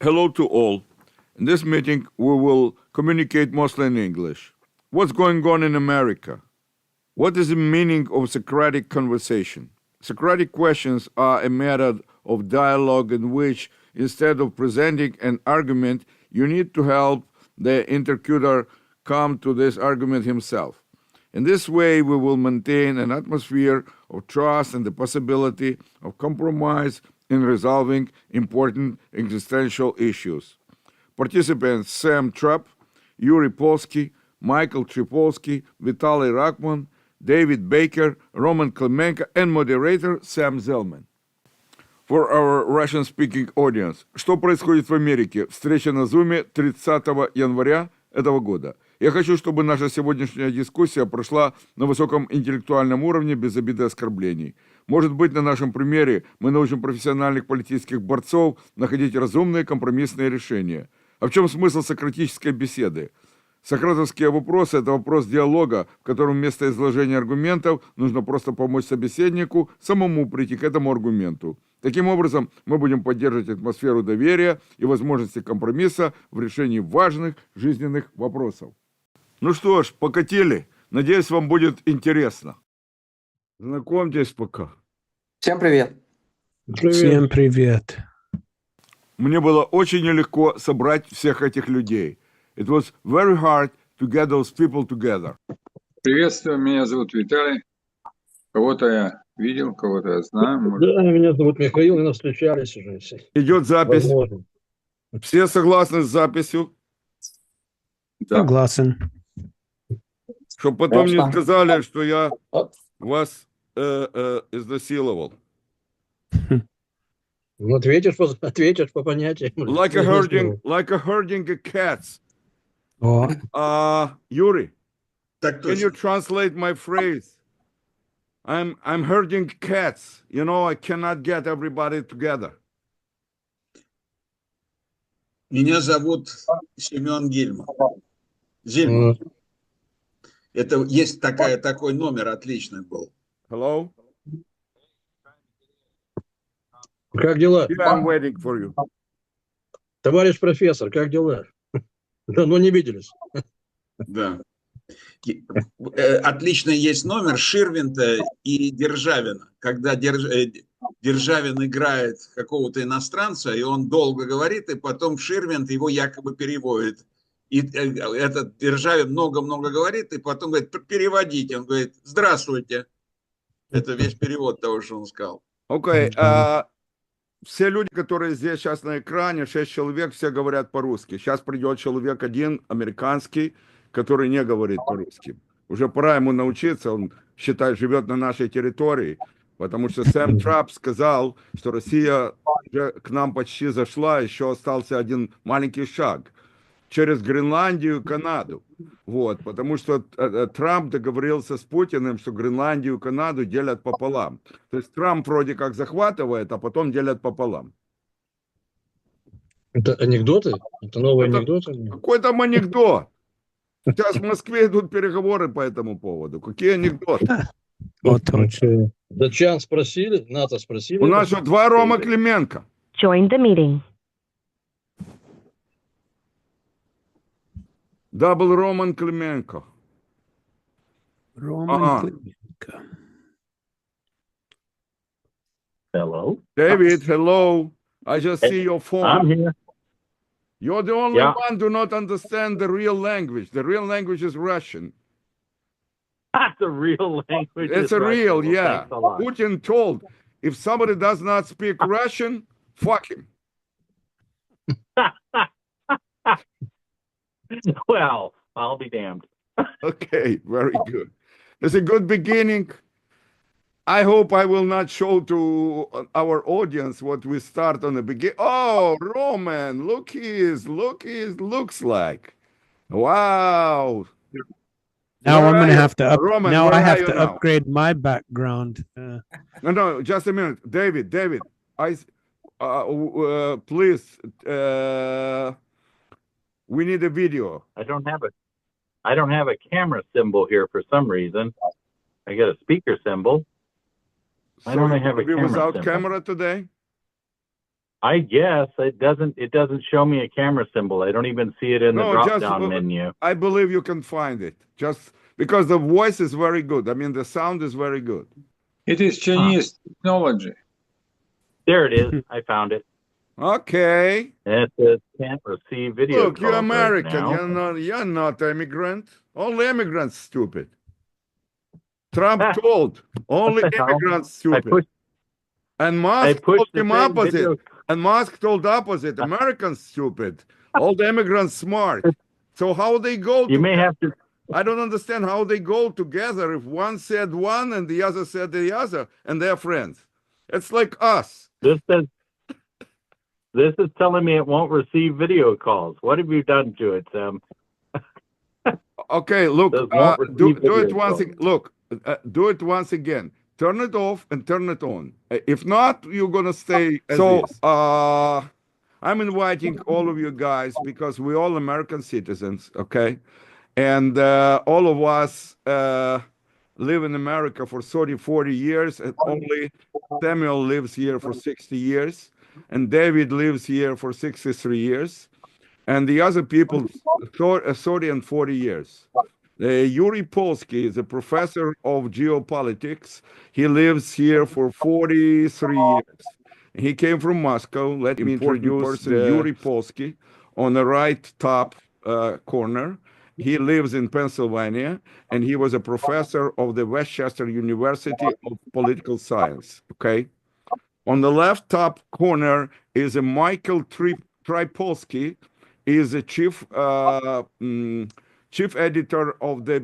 Hello to all. In this meeting, we will communicate mostly in English. What's going on in America? What is the meaning of Socratic conversation? Socratic questions are a method of dialogue in which, instead of presenting an argument, you need to help the interlocutor come to this argument himself. In this way, we will maintain an atmosphere of trust and the possibility of compromise in resolving important existential issues. Participants Sam Trapp, Yuri Polsky, Michael Tripolsky, Vitaly Rachman, David Baker, Roman Klemenko, and moderator Sam Zellman. For our Russian-speaking audience, что происходит в Америке? Встреча на Зуме 30 января этого года. Я хочу, чтобы наша сегодняшняя дискуссия прошла на высоком интеллектуальном уровне, без обид и оскорблений. Может быть, на нашем примере мы научим профессиональных политических борцов находить разумные компромиссные решения. А в чем смысл сократической беседы? Сократовские вопросы – это вопрос диалога, в котором вместо изложения аргументов нужно просто помочь собеседнику самому прийти к этому аргументу. Таким образом, мы будем поддерживать атмосферу доверия и возможности компромисса в решении важных жизненных вопросов. Ну что ж, покатили. Надеюсь, вам будет интересно. Знакомьтесь пока. Всем привет. Всем привет. Мне было очень нелегко собрать всех этих людей. It was very hard to get those people together. Приветствую, меня зовут Виталий. Кого-то я видел, кого-то я знаю. Да, меня зовут Михаил, мы встречались уже. Идет запись. Возможно. Все согласны с записью? Да. Согласен. Чтобы потом не Конечно. сказали, что я вас изнасиловал. Ну, ответишь по понятиям. Like a herding of cats. О, Yuri, Так can you точно. translate my phrase? I'm herding cats. You know, I cannot get everybody together. Меня зовут Семен Гильман. Зильман. Это есть такой номер отличный был. Hello? Как дела? Yeah, I'm waiting for you. Товарищ профессор, как дела? Давно не виделись. Да. Отличный есть номер Ширвинта и Державина. Когда Державин играет какого-то иностранца, и он долго говорит, и потом Ширвинт его якобы переводит. И этот Державин много-много говорит, и потом говорит, переводите. Он говорит, здравствуйте. Это весь перевод того, что он сказал. Окей. Все люди, которые здесь сейчас на экране, 6 человек, все говорят по-русски. Сейчас придет человек один, американский, который не говорит по-русски. Уже пора ему научиться, он, считай, живет на нашей территории, потому что Сэм Трапп сказал, что Россия уже к нам почти зашла, еще остался один маленький шаг через Гренландию и Канаду. Вот, потому что Трамп договорился с Путиным, что Гренландию и Канаду делят пополам. То есть Трамп вроде как захватывает, а потом делят пополам. Это анекдоты? Это новые Это анекдоты? Какой там анекдот? Сейчас в Москве идут переговоры по этому поводу. Какие анекдоты? вот точно. Датчан спросили, НАТО спросили. У нас что, 2 Рома Клименко. Join the meeting. Дабл Роман Клименко. Роман Клименко. Hello. David, hello. I just see your phone. I'm here. You're the only Yeah. one do not understand the real language. The real language is Russian. The real language. It's is a Russian. real, Well, yeah. thanks a lot. Putin told, if somebody does not speak Russian, fuck him. Well, I'll be damned. Okay, very good. It's a good beginning. I hope I will not show to our audience what we start on the beginning. Oh, Roman, look his looks like. Wow. Now Where I'm are gonna you? have to Roman, now where I are have you to now? upgrade my background. No, just a minute. David, please, we need a video. I don't have a camera symbol here for some reason. I got a speaker symbol. I So don't you have a will be camera without symbol. camera today? I guess it doesn't show me a camera symbol. I don't even see it in the No, drop just down menu. I believe you can find it. Just because the voice is very good. I mean, the sound is very good. It is Chinese technology. There it is. I found it. Okay. And it says can't receive video Look, you're calls American. right now. You're not immigrant. Only immigrants stupid. Trump told only immigrants stupid. And Musk told pushed the him same opposite. video. And Musk told opposite. Americans stupid. All the immigrants smart. So how they go You may together? have to. I don't understand how they go together if one said one and the other said the other, and they're friends. It's like us. This is telling me it won't receive video calls. What have you done to it, Sam? Okay, look, Does not do receive it video once. calls. Look, do it once again. Turn it off and turn it on. If not, you're gonna stay as is. I'm inviting all of you guys because we're all American citizens, okay? And all of us live in America for 30, 40 years, and only Samuel lives here for 60 years, and David lives here for 63 years, and the other people 30 and 40 years. Yuri Polsky is a professor of geopolitics. He lives here for 43 years. He came from Moscow. Let me introduce Yuri Polsky on the right top corner. He lives in Pennsylvania, and he was a professor of the Westchester University of Political Science, okay? On the left top corner is a Michael Tripolsky. He is a chief editor of the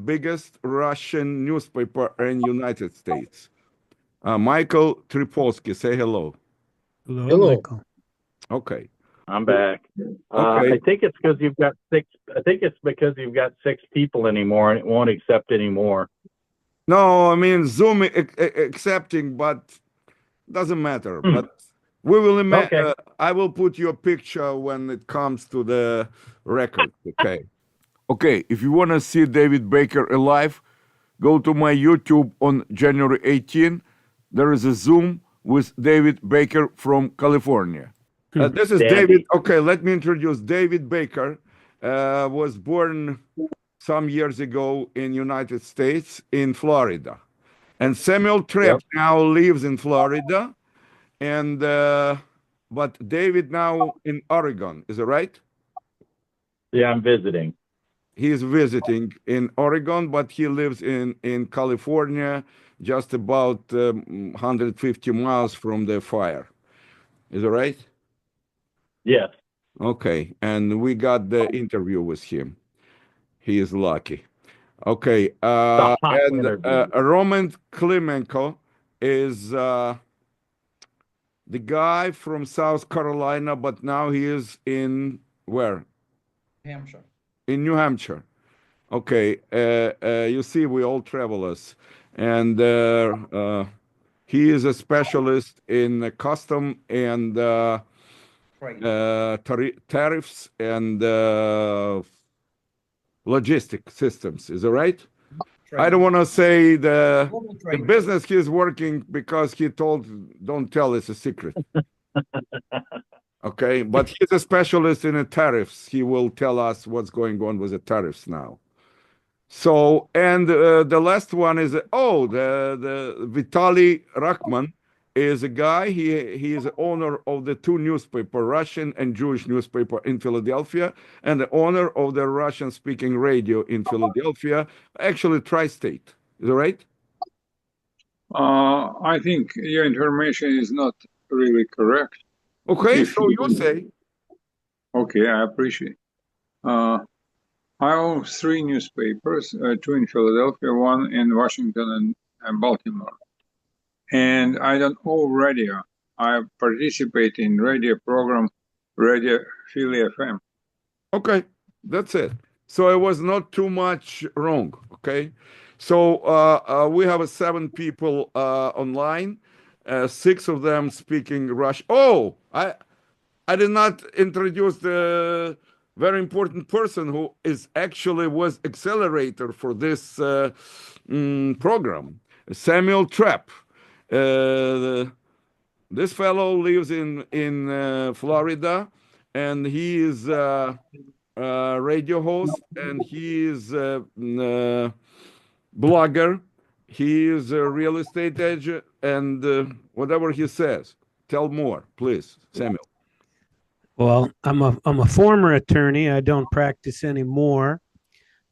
biggest Russian newspaper in United States. Michael Tripolsky, say hello. Hello, Michael. Okay. I'm back. Okay. I think it's because you've got six. I think it's because you've got 6 people anymore, and it won't accept anymore. No, I mean Zoom accepting, but doesn't matter. But we will. Okay. I will put your picture when it comes to the record. Okay. Okay. If you want to see David Baker alive, go to my YouTube on January 18. There is a Zoom with David Baker from California. This is Dandy. David. Okay, let me introduce David Baker. Was born some years ago in United States in Florida, and Samuel Trapp now lives in Florida, and but David now in Oregon. Is it right? Yeah, I'm visiting. He's visiting in Oregon, but he lives in California, just about 150 miles from the fire. Is it right? Yes. Okay, and we got the interview with him. He is lucky. Okay, hot and interview. Roman Klimenko is the guy from South Carolina, but now he is in where? Hampshire. In New Hampshire. Okay, you see, we all travelers, and he is a specialist in custom and tariffs and logistic systems. Is that right? I don't want to say the business he's working because he told, don't tell, it's a secret. Okay, but he's a specialist in the tariffs. He will tell us what's going on with the tariffs now. So, and the last one is, the Vitaly Rachman is a guy, he is the owner of the 2 newspaper, Russian and Jewish newspaper in Philadelphia, and the owner of the Russian-speaking radio in Philadelphia, actually tri-state. Is that right? I think your information is not really correct. Okay, If so you- you say. Okay, I appreciate. I own 3 newspapers, 2 in Philadelphia, 1 in Washington and Baltimore. And I don't own radio. I participate in radio program, Radio Philly FM. Okay, that's it. So it was not too much wrong. Okay, so we have 7 people online, 6 of them speaking Russian. Oh, I did not introduce the very important person who is actually was accelerator for this program, Samuel Trapp. This fellow lives in Florida, and he is a radio host, and he is a blogger. He is a real estate agent, and whatever he says. Tell more, please, Samuel. Well, I'm a former attorney. I don't practice anymore.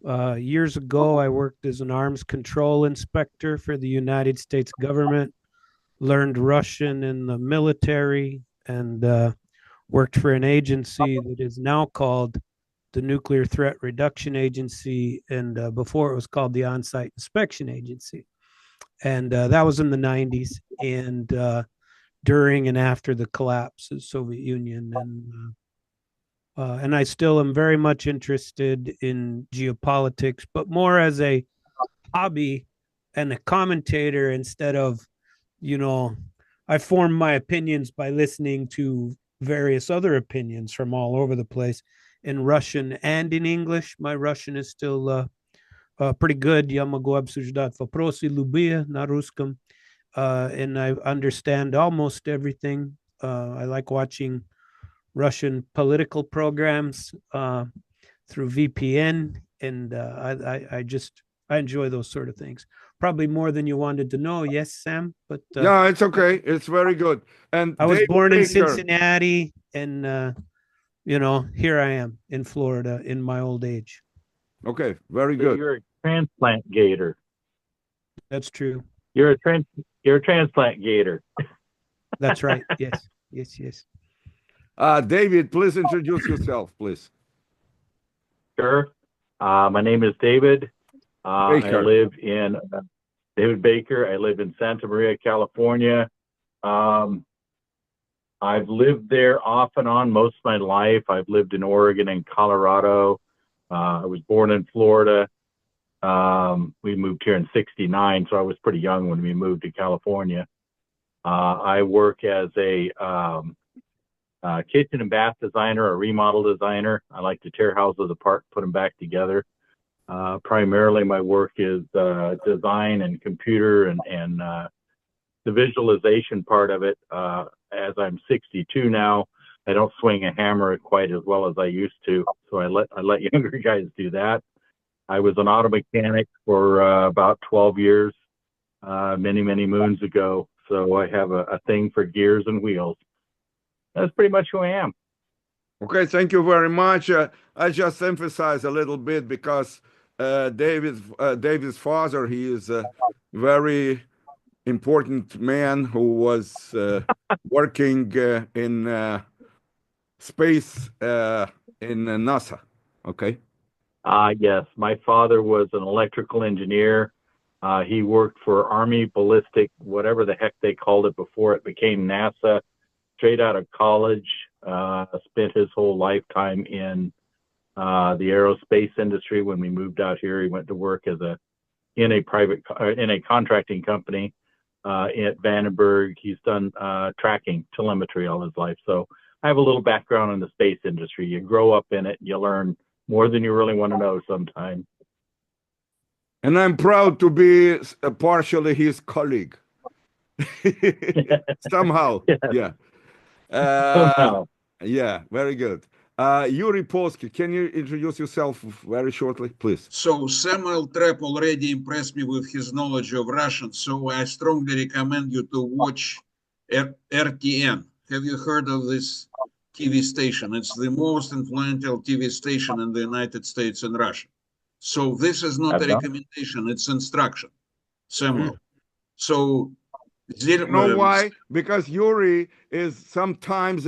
Years ago, I worked as an arms control inspector for the United States government, learned Russian in the military, and worked for an agency that is now called the Nuclear Threat Reduction Agency, and before it was called the On-Site Inspection Agency. And that was in the 90s, and during and after the collapse of the Soviet Union. And I still am very much interested in geopolitics, but more as a hobby and a commentator instead of, I form my opinions by listening to various other opinions from all over the place in Russian and in English. My Russian is still pretty good. Я могу обсуждать вопросы любые на русском. And I understand almost everything. I like watching Russian political programs through VPN, and I enjoy those sort of things. Probably more than you wanted to know. Yes, Sam, but Yeah, it's okay. It's very good. And I was Dave born in Baker- Cincinnati, and here I am in Florida in my old age. Okay, very So good. you're a transplant gator. That's true. You're a transplant gator. That's right. Yes, yes. David, please introduce yourself, please. Sure. My name is David. I Baker. live in David Baker. I live in Santa Maria, California. I've lived there off and on most of my life. I've lived in Oregon and Colorado. I was born in Florida. We moved here in '69, so I was pretty young when we moved to California. I work as a kitchen and bath designer, a remodel designer. I like to tear houses apart, put them back together. Primarily, my work is design and computer and the visualization part of it. As I'm 62 now, I don't swing a hammer quite as well as I used to, so I let younger guys do that. I was an auto mechanic for about 12 years, many moons ago. So I have a thing for gears and wheels. That's pretty much who I am. Okay, thank you very much. I just emphasize a little bit because David's father, he is a very important man who was working in space in NASA. Okay. Yes, my father was an electrical engineer. He worked for Army Ballistic, whatever the heck they called it before it became NASA. Straight out of college, spent his whole lifetime in the aerospace industry. When we moved out here, he went to work in a contracting company at Vandenberg. He's done tracking telemetry all his life. So I have a little background in the space industry. You grow up in it, you learn more than you really want to know sometimes. And I'm proud to be partially his colleague. Somehow, yeah. Somehow. Yeah, very good. Yuri Polsky, can you introduce yourself very shortly, please? So Samuel Trapp already impressed me with his knowledge of Russian, so I strongly recommend you to watch RTN. Have you heard of this TV station? It's the most influential TV station in the United States and Russia. So this is not a recommendation, it's instruction, Samuel. So You know why? Because Yuri is sometimes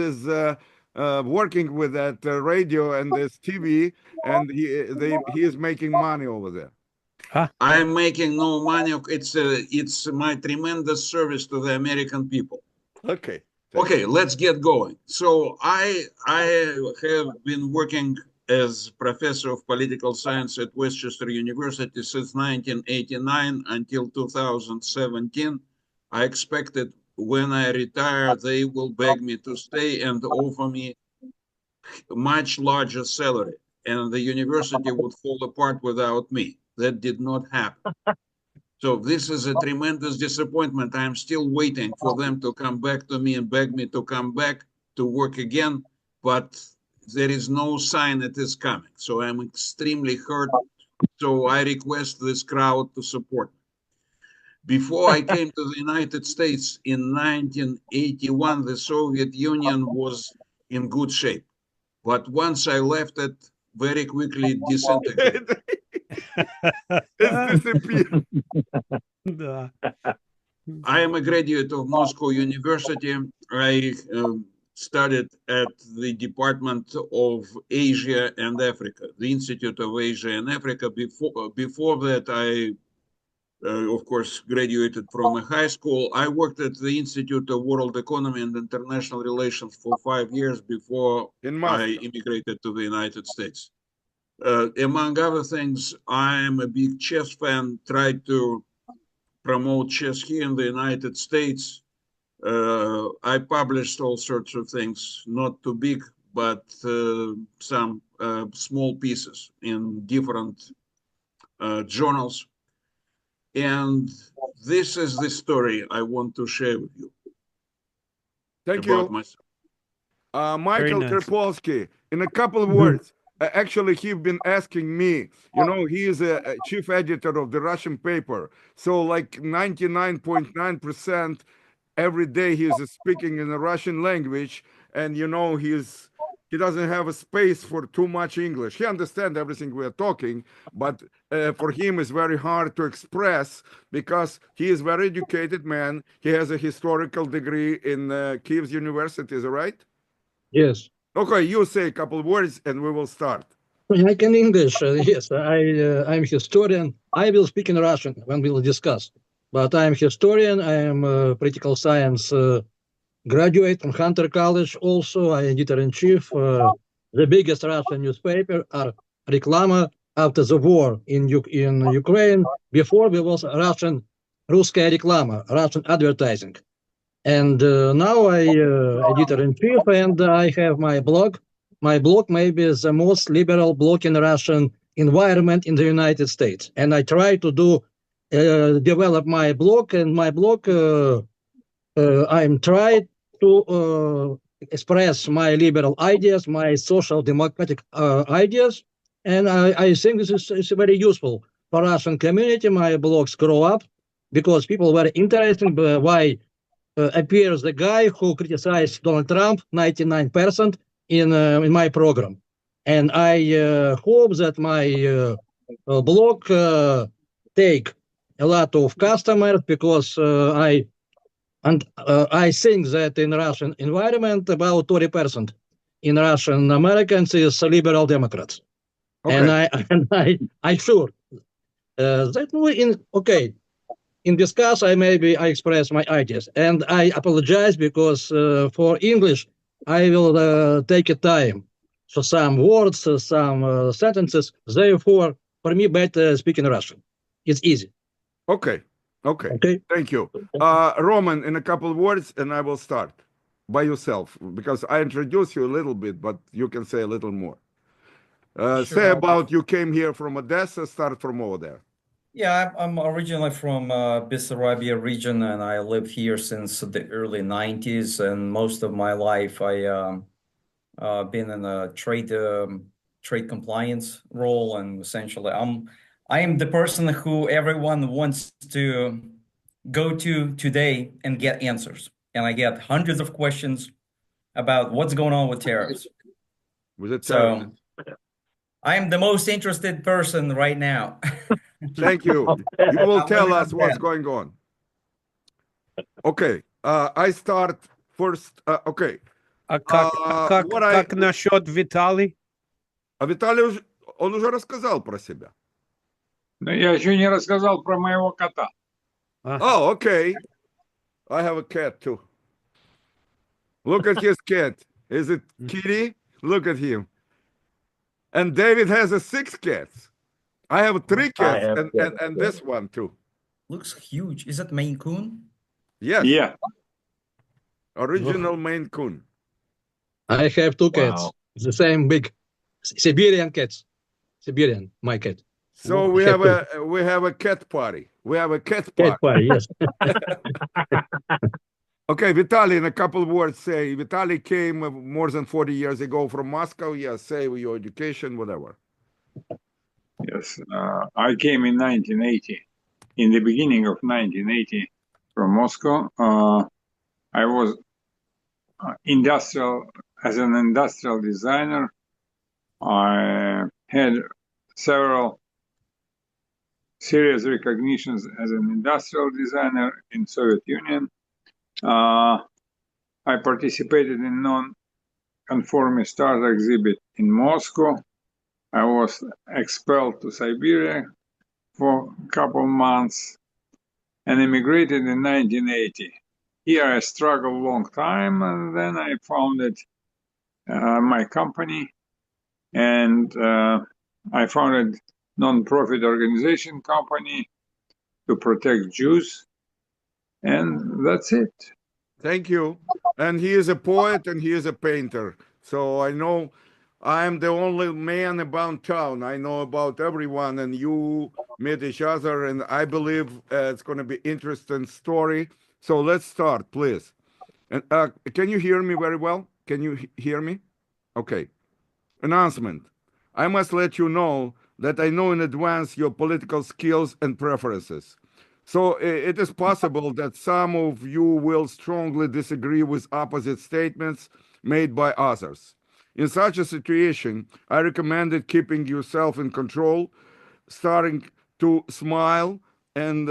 working with that radio and this TV, and he is making money over there. I'm making no money. It's my tremendous service to the American people. Okay. Okay, let's get going. So I have been working as professor of political science at Westchester University since 1989 until 2017. I expected when I retire, they will beg me to stay and offer me much larger salary, and the university would fall apart without me. That did not happen. So this is a tremendous disappointment. I'm still waiting for them to come back to me and beg me to come back to work again, but there is no sign it is coming. So I'm extremely hurt. So I request this crowd to support me. Before I came to the United States in 1981, the Soviet Union was in good shape. But once I left it, very quickly disintegrated. It's disappeared. Да. I am a graduate of Moscow University. I studied at the Department of Asia and Africa, the Institute of Asia and Africa. Before that, I, of course, graduated from a high school. I worked at the Institute of World Economy and International Relations for 5 years before In Moscow. I immigrated to the United States. Among other things, I am a big chess fan, tried to promote chess here in the United States. I published all sorts of things, not too big, but some small pieces in different journals. And this is the story I want to share with you. Thank about you. myself. Michael nice. Trepolsky, in a couple of words. Actually, he's been asking me, he is a chief editor of the Russian paper. So like 99.9% every day he's speaking in the Russian language. And, he doesn't have a space for too much English. He understands everything we are talking, but for him it's very hard to express because he is a very educated man. He has a historical degree in Kyiv University, is that right? Yes. Okay, you say a couple of words and we will start. I can English. Yes, I'm historian. I will speak in Russian when we will discuss. But I'm historian. I am a political science graduate from Hunter College. Also, I editor-in-chief. The biggest Russian newspaper are Reklama after the war in Ukraine. Before there was Ruskaya Reklama, Russian advertising. And now I editor-in-chief, and I have my blog. My blog may be the most liberal blog in Russian environment in the United States. And I try to develop my blog, and my blog, I'm trying to express my liberal ideas, my social democratic ideas. And I think this is very useful for Russian community. My blogs grow up because people were interested why appears the guy who criticized Donald Trump 99% in my program. And I hope that my blog take a lot of customers because I think that in Russian environment, about 20% in Russian Americans is liberal Democrats. Okay. And I sure that we in discuss, I express my ideas, and I apologize because for English, I will take a time for some words, some sentences. Therefore, for me, better speak in Russian. It's easy. Okay. Okay. Thank you. Roman, in a couple of words, and I will start by yourself because I introduced you a little bit, but you can say a little more. Say about you came here from Odessa, start from over there. Yeah, I'm originally from Bessarabia region, and I live here since the early 90s. And most of my life, I been in a trade compliance role, and essentially, I am the person who everyone wants to go to today and get answers. And I get hundreds of questions about what's going on with tariffs. Was it So I am the most interested person right now. Thank you. You will tell us what's going on. Okay. I start first. Okay. Как насчет Виталий? А Виталий, он уже рассказал про себя. Но я еще не рассказал про моего кота. Oh, okay. I have a cat too. Look at his cat. Is it Kitty? Look at him. And David has 6 cats. I have 3 cats and this one too. Looks huge. Is that Maine Coon? Yes. Yeah. Original Maine Coon. I have 2 cats, the same big Siberian cats. Siberian, my cat. So we have a cat party. We have a cat Cat party. party, yes. Okay, Vitaly, in a couple of words, say, Vitaly came more than 40 years ago from Moscow. Yes, say your education, whatever. Yes, I came in 1980. In the beginning of 1980 from Moscow, I was as an industrial designer. I had several serious recognitions as an industrial designer in Soviet Union. I participated in non-conformist art exhibit in Moscow. I was expelled to Siberia for a couple months and immigrated in 1980. Here I struggled a long time, and then I founded my company, and I founded non-profit organization company to protect Jews, and that's it. Thank you. And he is a poet and he is a painter. So I know I'm the only man about town. I know about everyone, and you meet each other, and I believe it's going to be interesting story. So let's start, please. And can you hear me very well? Can you hear me? Okay. Announcement. I must let you know that I know in advance your political skills and preferences. So it is possible that some of you will strongly disagree with opposite statements made by others. In such a situation, I recommended keeping yourself in control, starting to smile, and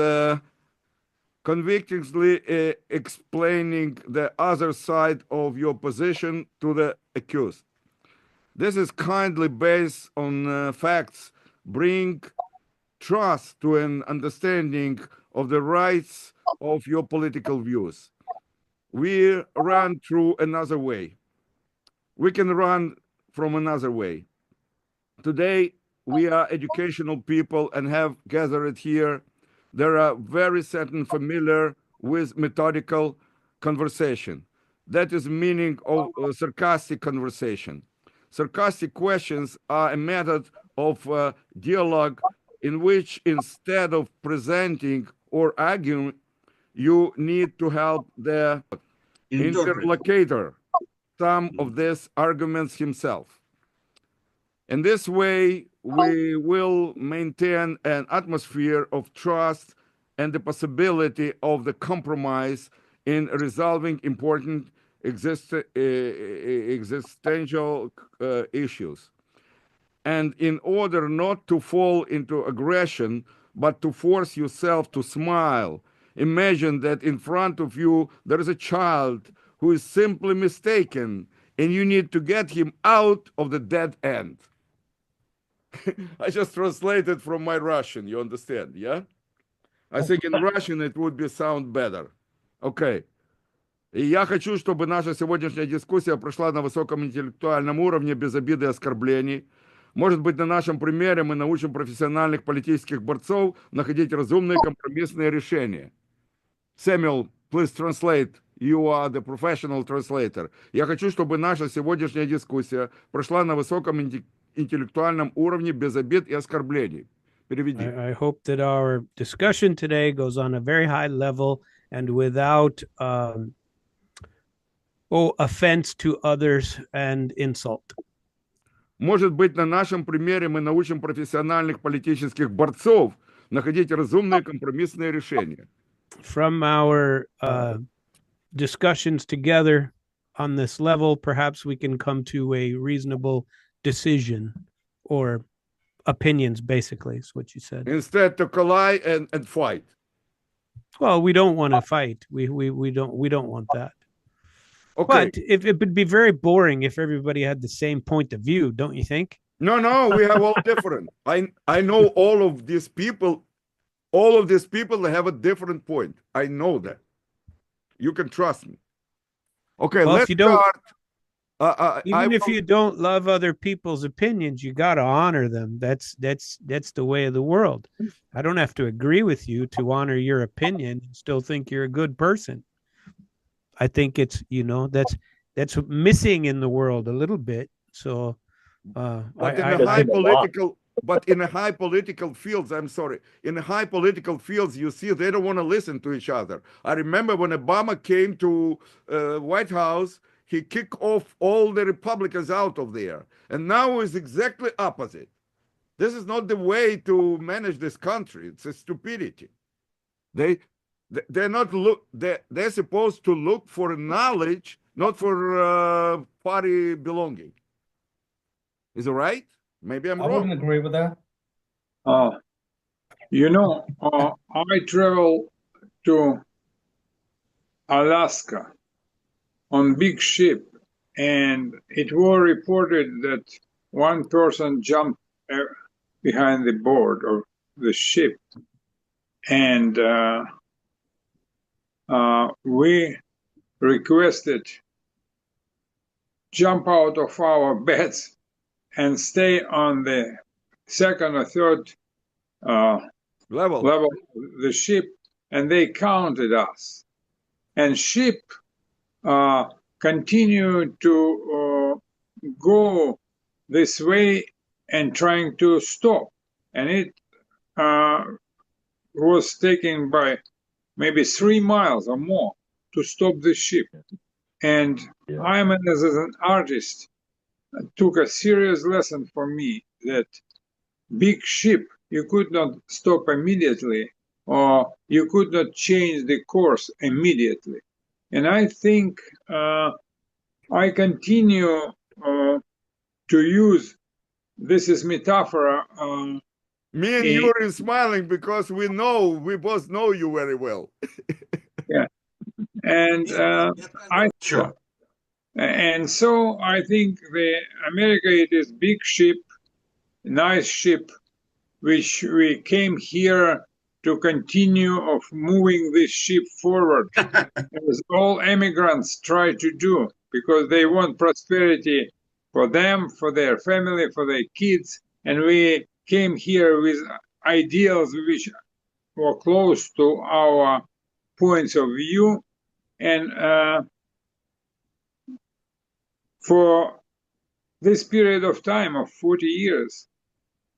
convictingly explaining the other side of your position to the accused. This is kindly based on facts, bring trust to an understanding of the rights of your political views. We run through another way. We can run from another way. Today, we are educational people and have gathered here. There are very certain familiar with methodical conversation. That is meaning of sarcastic conversation. Sarcastic questions are a method of dialogue in which instead of presenting or arguing, you need to help the interlocutor some of these arguments himself. In this way, we will maintain an atmosphere of trust and the possibility of the compromise in resolving important existential issues. And in order not to fall into aggression, but to force yourself to smile, imagine that in front of you there is a child who is simply mistaken, and you need to get him out of the dead end. I just translated from my Russian, you understand, yeah? I think in Russian it would be sound better. Okay. И я хочу, чтобы наша сегодняшняя дискуссия прошла на высоком интеллектуальном уровне, без обиды и оскорблений. Может быть, на нашем примере мы научим профессиональных политических борцов находить разумные компромиссные решения. Samuel, please translate. You are the professional translator. Я хочу, чтобы наша сегодняшняя дискуссия прошла на высоком интеллектуальном уровне, без обид и оскорблений. Переведи. I hope that our discussion today goes on a very high level and without offense to others and insult. Может быть, на нашем примере мы научим профессиональных политических борцов находить разумные компромиссные решения. From our discussions together on this level, perhaps we can come to a reasonable decision or opinions, basically, is what you said. Instead to collide and fight. Well, we don't want to fight. We don't want that. Okay. But if it would be very boring if everybody had the same point of view, don't you think? No, we have all different. I know all of these people have a different point. I know that. You can trust me. Okay, Well, let's if you don't, start. even if you don't love other people's opinions, you got to honor them. That's the way of the world. I don't have to agree with you to honor your opinion and still think you're a good person. I think it's, that's missing in the world a little bit. So But in a high political But in the high political fields, I'm sorry, in the high political fields, you see they don't want to listen to each other. I remember when Obama came to White House, he kicked off all the Republicans out of there. And now it's exactly opposite. This is not the way to manage this country. It's a stupidity. They're not look. They're supposed to look for knowledge, not for party belonging. Is it right? Maybe I'm I wrong. wouldn't agree with that. I travel to Alaska on big ship, and it was reported that one person jumped behind the board of the ship, and we requested jump out of our beds and stay on the second or third Level. of the ship, and they counted us. And ship continued to go this way and trying to stop. And it was taken by maybe 3 miles or more to stop the ship. And I am, as an artist, took a serious lesson for me that big ship you could not stop immediately, or you could not change the course immediately. And I think I continue to use this is metaphor. Me and you are smiling because we both know you very well. And Sure. and so I think the America, it is big ship, nice ship, which we came here to continue of moving this ship forward, as all immigrants try to do, because they want prosperity for them, for their family, for their kids. And we came here with ideals which were close to our points of view. And for this period of time of 40 years,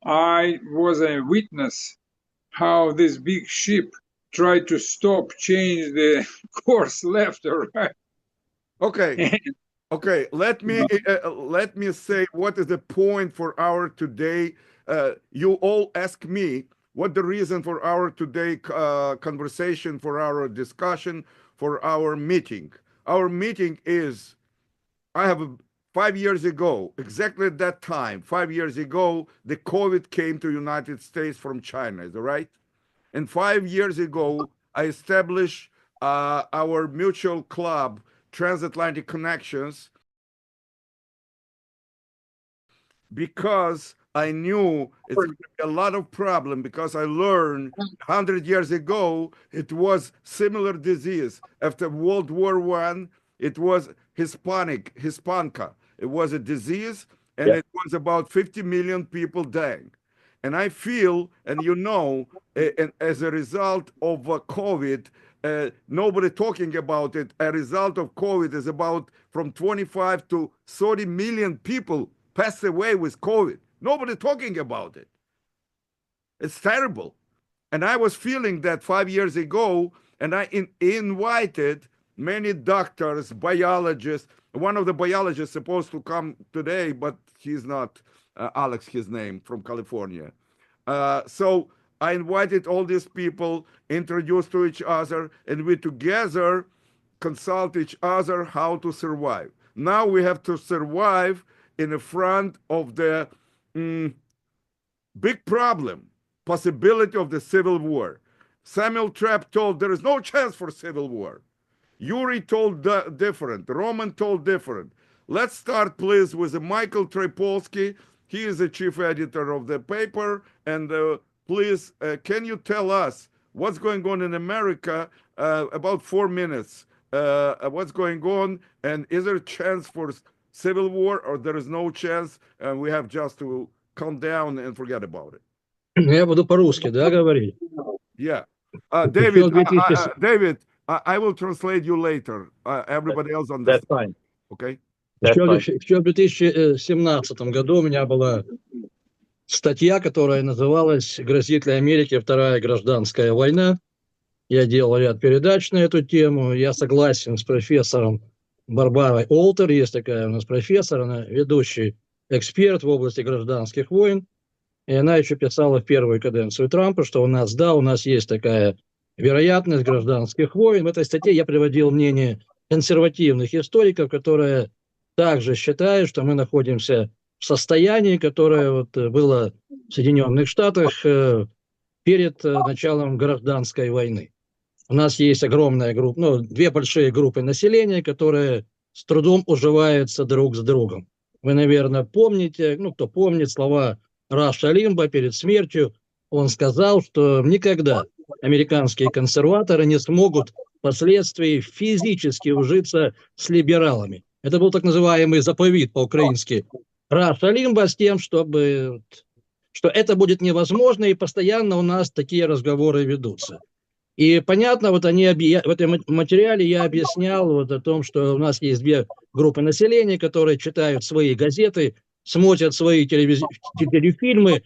I was a witness how this big ship tried to stop, change the course left or right. Okay. Okay. Let me say what is the point for our today. You all ask me what the reason for our today conversation, for our discussion, for our meeting. Our meeting is, I have 5 years ago, exactly at that time, 5 years ago, the COVID came to United States from China, is that right? And 5 years ago, I established our mutual club, Transatlantic Connections, because I knew it's going to be a lot of problem, because I learned 100 years ago, it was similar disease. After World War I, it was Hispanca. It was a disease, and it was about 50 million people dying. And I feel, and you know, and as a result of COVID, nobody talking about it. A result of COVID is about from 25 to 30 million people passed away with COVID. Nobody talking about it. It's terrible. And I was feeling that 5 years ago, and I invited many doctors, biologists. One of the biologists supposed to come today, but he's not. Alex, his name, from California. So I invited all these people, introduced to each other, and we together consult each other how to survive. Now we have to survive in the front of the big problem, possibility of the civil war. Samuel Trapp told there is no chance for civil war. Yuri told different. Roman told different. Let's start, please, with Michael Tripolsky. He is the chief editor of the paper. And please, can you tell us what's going on in America? About 4 minutes. What's going on? And is there a chance for civil war, or there is no chance, and we have just to calm down and forget about it? Я буду по-русски, да, говорить? Yeah. David, I will translate you later. Everybody else understands. That's fine. Okay? That's fine. Еще в 2017 году у меня была статья, которая называлась «Грозит ли Америке вторая гражданская война?». Я делал ряд передач на эту тему. Я согласен с профессором Барбарой Олтер. Есть такая у нас профессор, она ведущий эксперт в области гражданских войн. И она еще писала в первую каденцию Трампа, что у нас есть такая вероятность гражданских войн. В этой статье я приводил мнение консервативных историков, которые также считают, что мы находимся в состоянии, которое было в Соединенных Штатах перед началом гражданской войны. У нас есть огромная группа, две большие группы населения, которые с трудом уживаются друг с другом. Вы, наверное, помните, кто помнит слова Раша Лимба перед смертью, он сказал, что никогда американские консерваторы не смогут впоследствии физически ужиться с либералами. Это был так называемый заповедь по-украински Раша Лимба с тем, что это будет невозможно, и постоянно у нас такие разговоры ведутся. И понятно, в этом материале я объяснял о том, что у нас есть две группы населения, которые читают свои газеты, смотрят свои телефильмы,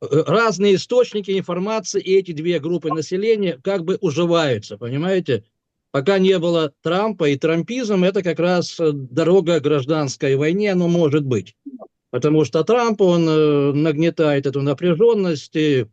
разные источники информации, и эти две группы населения как бы уживаются, понимаете? Пока не было Трампа и трампизм, это как раз дорога к гражданской войне, оно может быть. Потому что Трамп, он нагнетает эту напряженность, и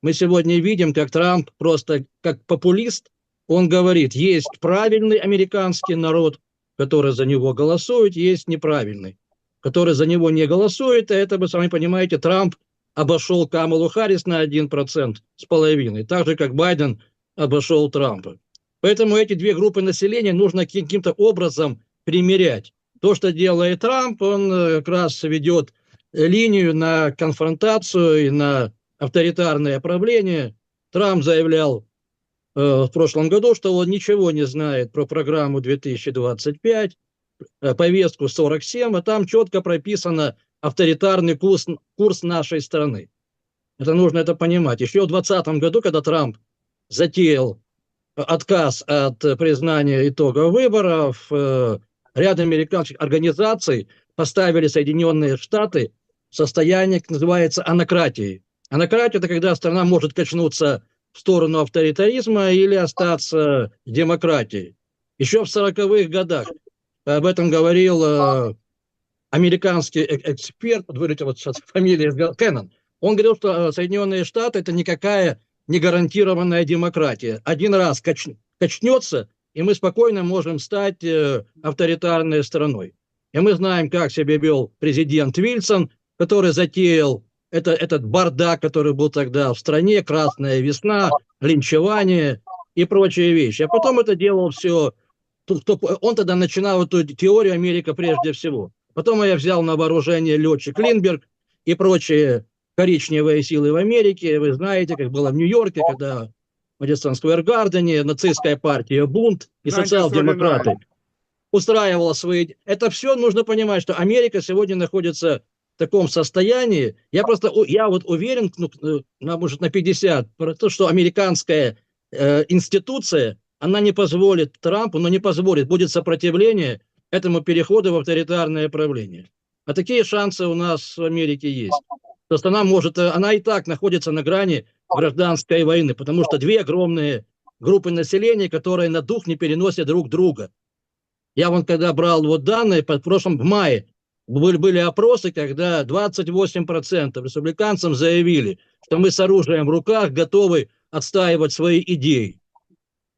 мы сегодня видим, как Трамп просто как популист, он говорит, есть правильный американский народ, который за него голосует, есть неправильный, который за него не голосует, а это, вы сами понимаете, Трамп обошел Камалу Харрис на 1,5%, так же, как Байден обошел Трампа. Поэтому эти две группы населения нужно каким-то образом примирять. То, что делает Трамп, он как раз ведет линию на конфронтацию и на авторитарное правление. Трамп заявлял в прошлом году, что он ничего не знает про программу 2025, повестку 47, а там четко прописано авторитарный курс нашей страны. Это нужно понимать. Еще в 2020 году, когда Трамп затеял отказ от признания итогов выборов, ряд американских организаций поставили Соединенные Штаты в состояние, как называется, анократии. Анократия – это когда страна может качнуться в сторону авторитаризма или остаться демократией. Еще в 40-х годах об этом говорил американский эксперт, говорите, вот сейчас фамилия Кеннон. Он говорил, что Соединенные Штаты – это никакая не гарантированная демократия. Один раз качнется, и мы спокойно можем стать авторитарной страной. И мы знаем, как себя вел президент Вильсон, который затеял этот бардак, который был тогда в стране, Красная весна, линчевание и прочие вещи. А потом это делал все, он тогда начинал эту теорию «Америка прежде всего». Потом я взял на вооружение летчик Линдберг и прочие коричневые силы в Америке. Вы знаете, как было в Нью-Йорке, когда в Мэдисон Сквер Гардене нацистская партия «Бунт» и социал-демократы устраивала свои... Это все нужно понимать, что Америка сегодня находится в таком состоянии. Я уверен, может, на 50%, что американская институция, она не позволит Трампу, но не позволит, будет сопротивление этому переходу в авторитарное правление. А такие шансы у нас в Америке есть. То есть она и так находится на грани гражданской войны, потому что две огромные группы населения, которые на дух не переносят друг друга. Я когда брал данные, в мае были опросы, когда 28% республиканцам заявили, что мы с оружием в руках готовы отстаивать свои идеи.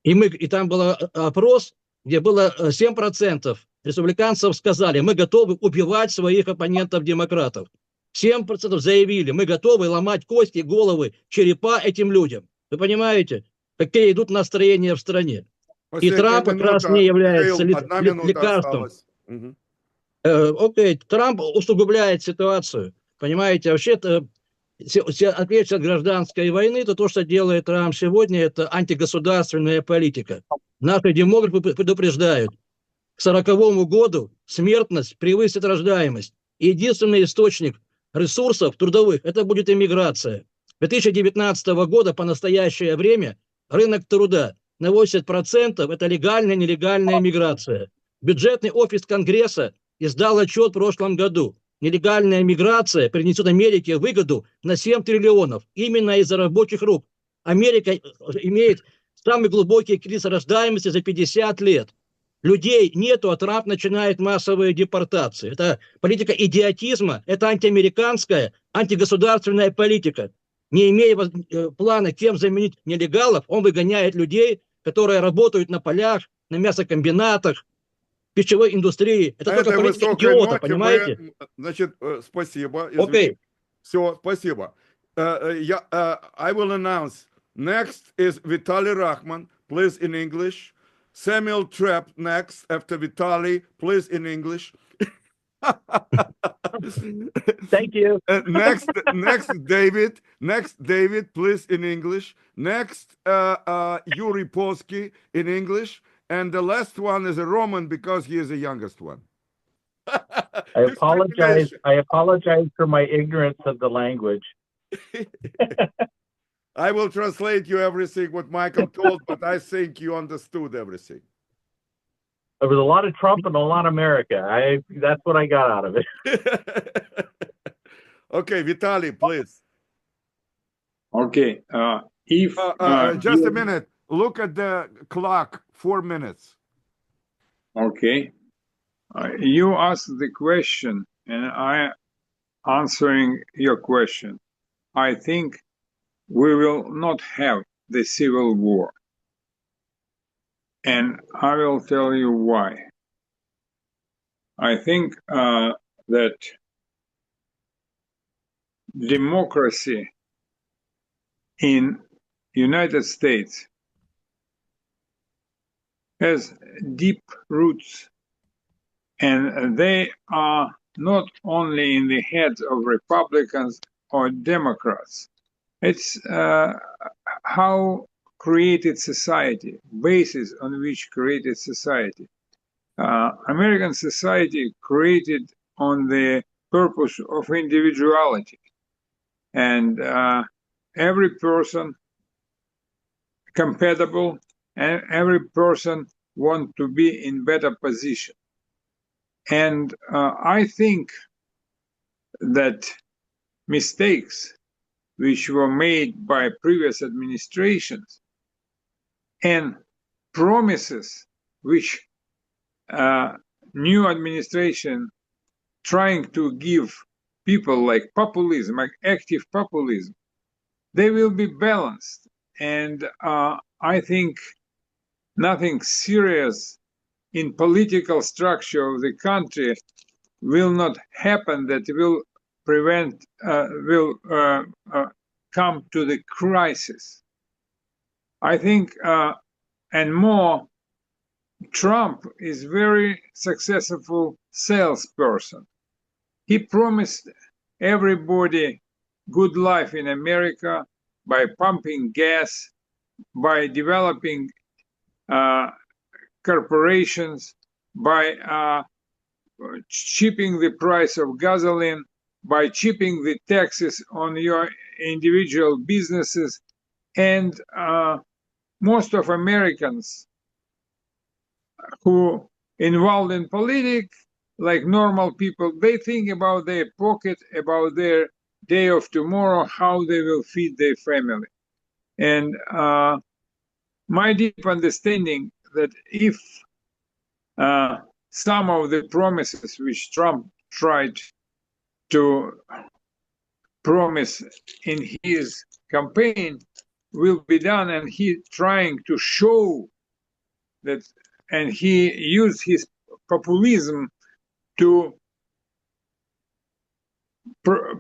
И там был опрос, где было 7% республиканцев сказали, мы готовы убивать своих оппонентов-демократов. 7% заявили, мы готовы ломать кости, головы, черепа этим людям. Вы понимаете, какие идут настроения в стране? И Трамп как раз не является лекарством. Трамп усугубляет ситуацию. Понимаете, вообще-то, отвлечься от гражданской войны, то, что делает Трамп сегодня, это антигосударственная политика. Наши демографы предупреждают, к 1940 году смертность превысит рождаемость. И единственный источник ресурсов трудовых – это будет иммиграция. 2019 года по настоящее время рынок труда на 80% – это легальная и нелегальная миграция. Бюджетный офис Конгресса издал отчет в прошлом году. нелегальная миграция принесет Америке выгоду на 7 триллионов именно из-за рабочих рук. Америка имеет самый глубокий кризис рождаемости за 50 лет. Людей нету, а Трамп начинает массовые депортации. Это политика идиотизма, это антиамериканская, антигосударственная политика. Не имея плана, кем заменить нелегалов, он выгоняет людей, которые работают на полях, на мясокомбинатах, пищевой индустрии. Это только этой политика высокой идиота, ноте понимаете? мы, значит, спасибо. Окей. Все, спасибо. I will announce. Next is Vitaly Rahman, please in English. Samuel Trapp next after Vitaly, please in English. Thank you. Next, David, please in English. Next, Yuri Polsky in English. And the last one is a Roman because he is the youngest one. I apologize for my ignorance of the language. I will translate you everything what Michael told, but I think you understood everything. There was a lot of Trump and a lot of America. That's what I got out of it. Okay, Vitaly, please. Okay. If Just a minute. Look at the clock. 4 minutes. Okay. You asked the question, and I answering your question. I think we will not have the civil war. And I will tell you why. I think that democracy in United States has deep roots, and they are not only in the heads of Republicans or Democrats. It's how created society, basis on which created society. American society created on the purpose of individuality, and every person compatible, and every person want to be in better position. And I think that mistakes which were made by previous administrations and promises which new administration trying to give people like populism, like active populism, they will be balanced. And I think nothing serious in political structure of the country will not happen that will prevent, will come to the crisis. I think, and more, Trump is very successful salesperson. He promised everybody good life in America by pumping gas, by developing corporations, by cheaping the price of gasoline, by cheaping the taxes on your individual businesses. And most of Americans who involved in politics, like normal people, they think about their pocket, about their day of tomorrow, how they will feed their family. And my deep understanding that if some of the promises which Trump tried to promise in his campaign will be done, and he trying to show that, and he used his populism to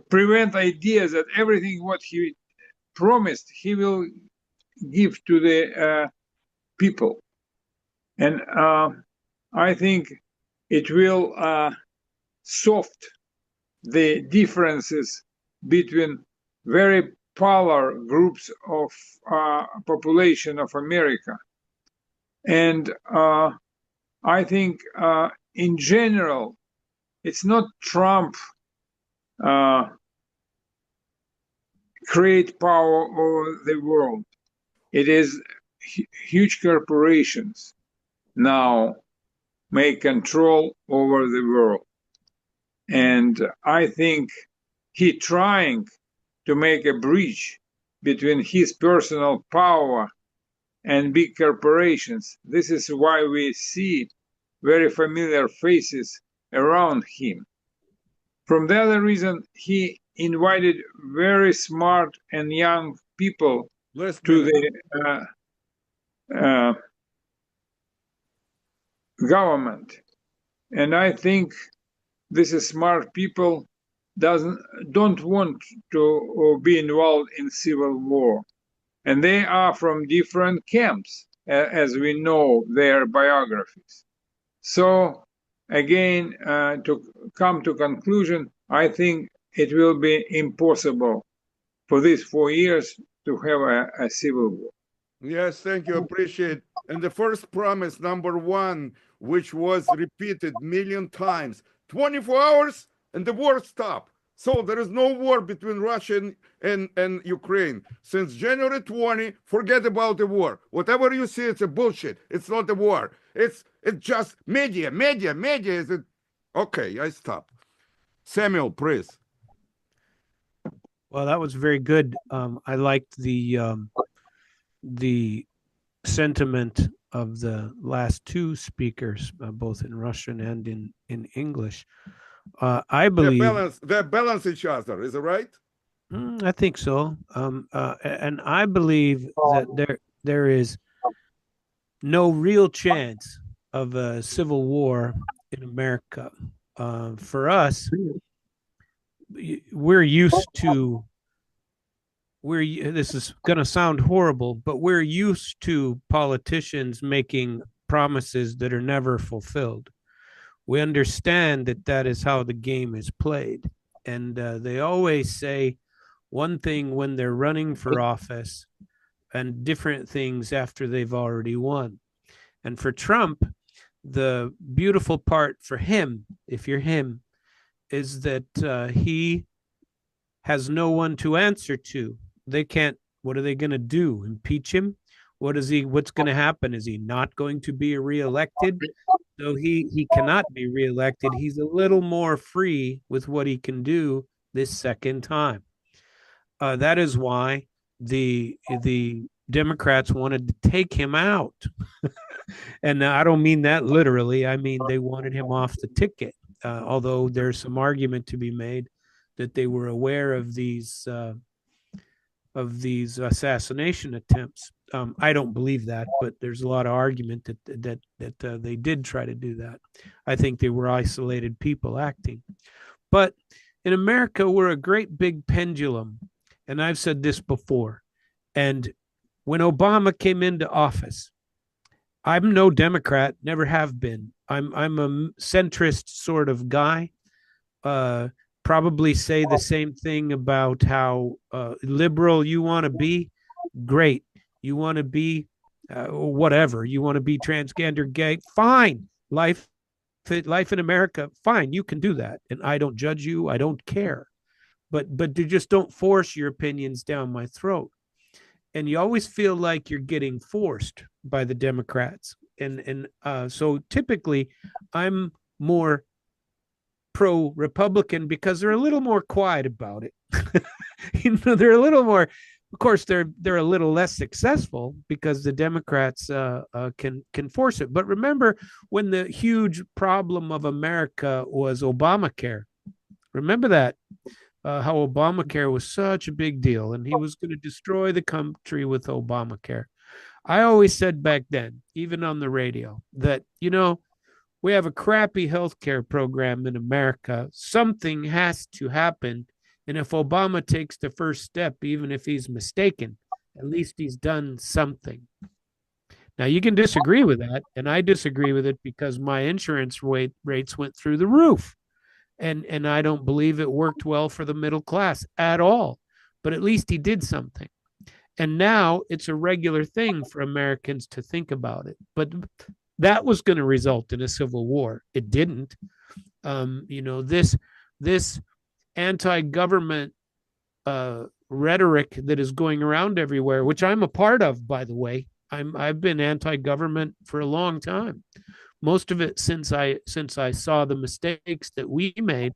prevent ideas that everything what he promised he will give to the people. And I think it will soft the differences between very polar groups of population of America. And I think in general, it's not Trump create power over the world. It is huge corporations now make control over the world. And I think he trying to make a bridge between his personal power and big corporations. This is why we see very familiar faces around him. From the other reason, he invited very smart and young people to the government. And I think this is smart people don't want to be involved in civil war. And they are from different camps, as we know their biographies. So again, to come to conclusion, I think it will be impossible for these 4 years to have a civil war. Yes, thank you. Appreciate. And the first promise, number one, which was repeated million times, 24 hours and the war stop. So there is no war between Russia and Ukraine. Since January 20, forget about the war. Whatever you see, it's a bullshit. It's not a war. It's just media is it. Okay, I stop. Samuel, please. Well, that was very good. I liked the sentiment of the last two speakers, both in Russian and in English. I believe They balance each other. Is it right? I think so. And I believe that there is no real chance of a civil war in America. For us, we're used to. This is going to sound horrible, but we're used to politicians making promises that are never fulfilled. We understand that that is how the game is played. And they always say one thing when they're running for office and different things after they've already won. And for Trump, the beautiful part for him, if you're him, is that he has no one to answer to. They can't, what are they going to do? Impeach him? What's going to happen? Is he not going to be reelected? So he cannot be reelected. He's a little more free with what he can do this second time. That is why the Democrats wanted to take him out. And I don't mean that literally. I mean, they wanted him off the ticket, although there's some argument to be made that they were aware of these assassination attempts. I don't believe that, but there's a lot of argument that they did try to do that. I think they were isolated people acting. But in America, we're a great big pendulum, and I've said this before. And when Obama came into office, I'm no Democrat, never have been. I'm a centrist sort of guy. Probably say the same thing about how liberal you want to be. Great. You want to be whatever. You want to be transgender, gay. Fine. Life in America. Fine. You can do that. And I don't judge you. I don't care. But you just don't force your opinions down my throat. And you always feel like you're getting forced by the Democrats. And so typically I'm more pro-Republican because they're a little more quiet about it. They're a little more, of course, they're a little less successful because the Democrats can force it. But remember when the huge problem of America was Obamacare. Remember that, how Obamacare was such a big deal and he was going to destroy the country with Obamacare. I always said back then, even on the radio, that, we have a crappy healthcare program in America. Something has to happen. And if Obama takes the first step, even if he's mistaken, at least he's done something. Now, you can disagree with that. And I disagree with it because my insurance rates went through the roof. And I don't believe it worked well for the middle class at all. But at least he did something. And now it's a regular thing for Americans to think about it. But that was going to result in a civil war. It didn't. This anti-government rhetoric that is going around everywhere, which I'm a part of, by the way. I've been anti-government for a long time. Most of it since I saw the mistakes that we made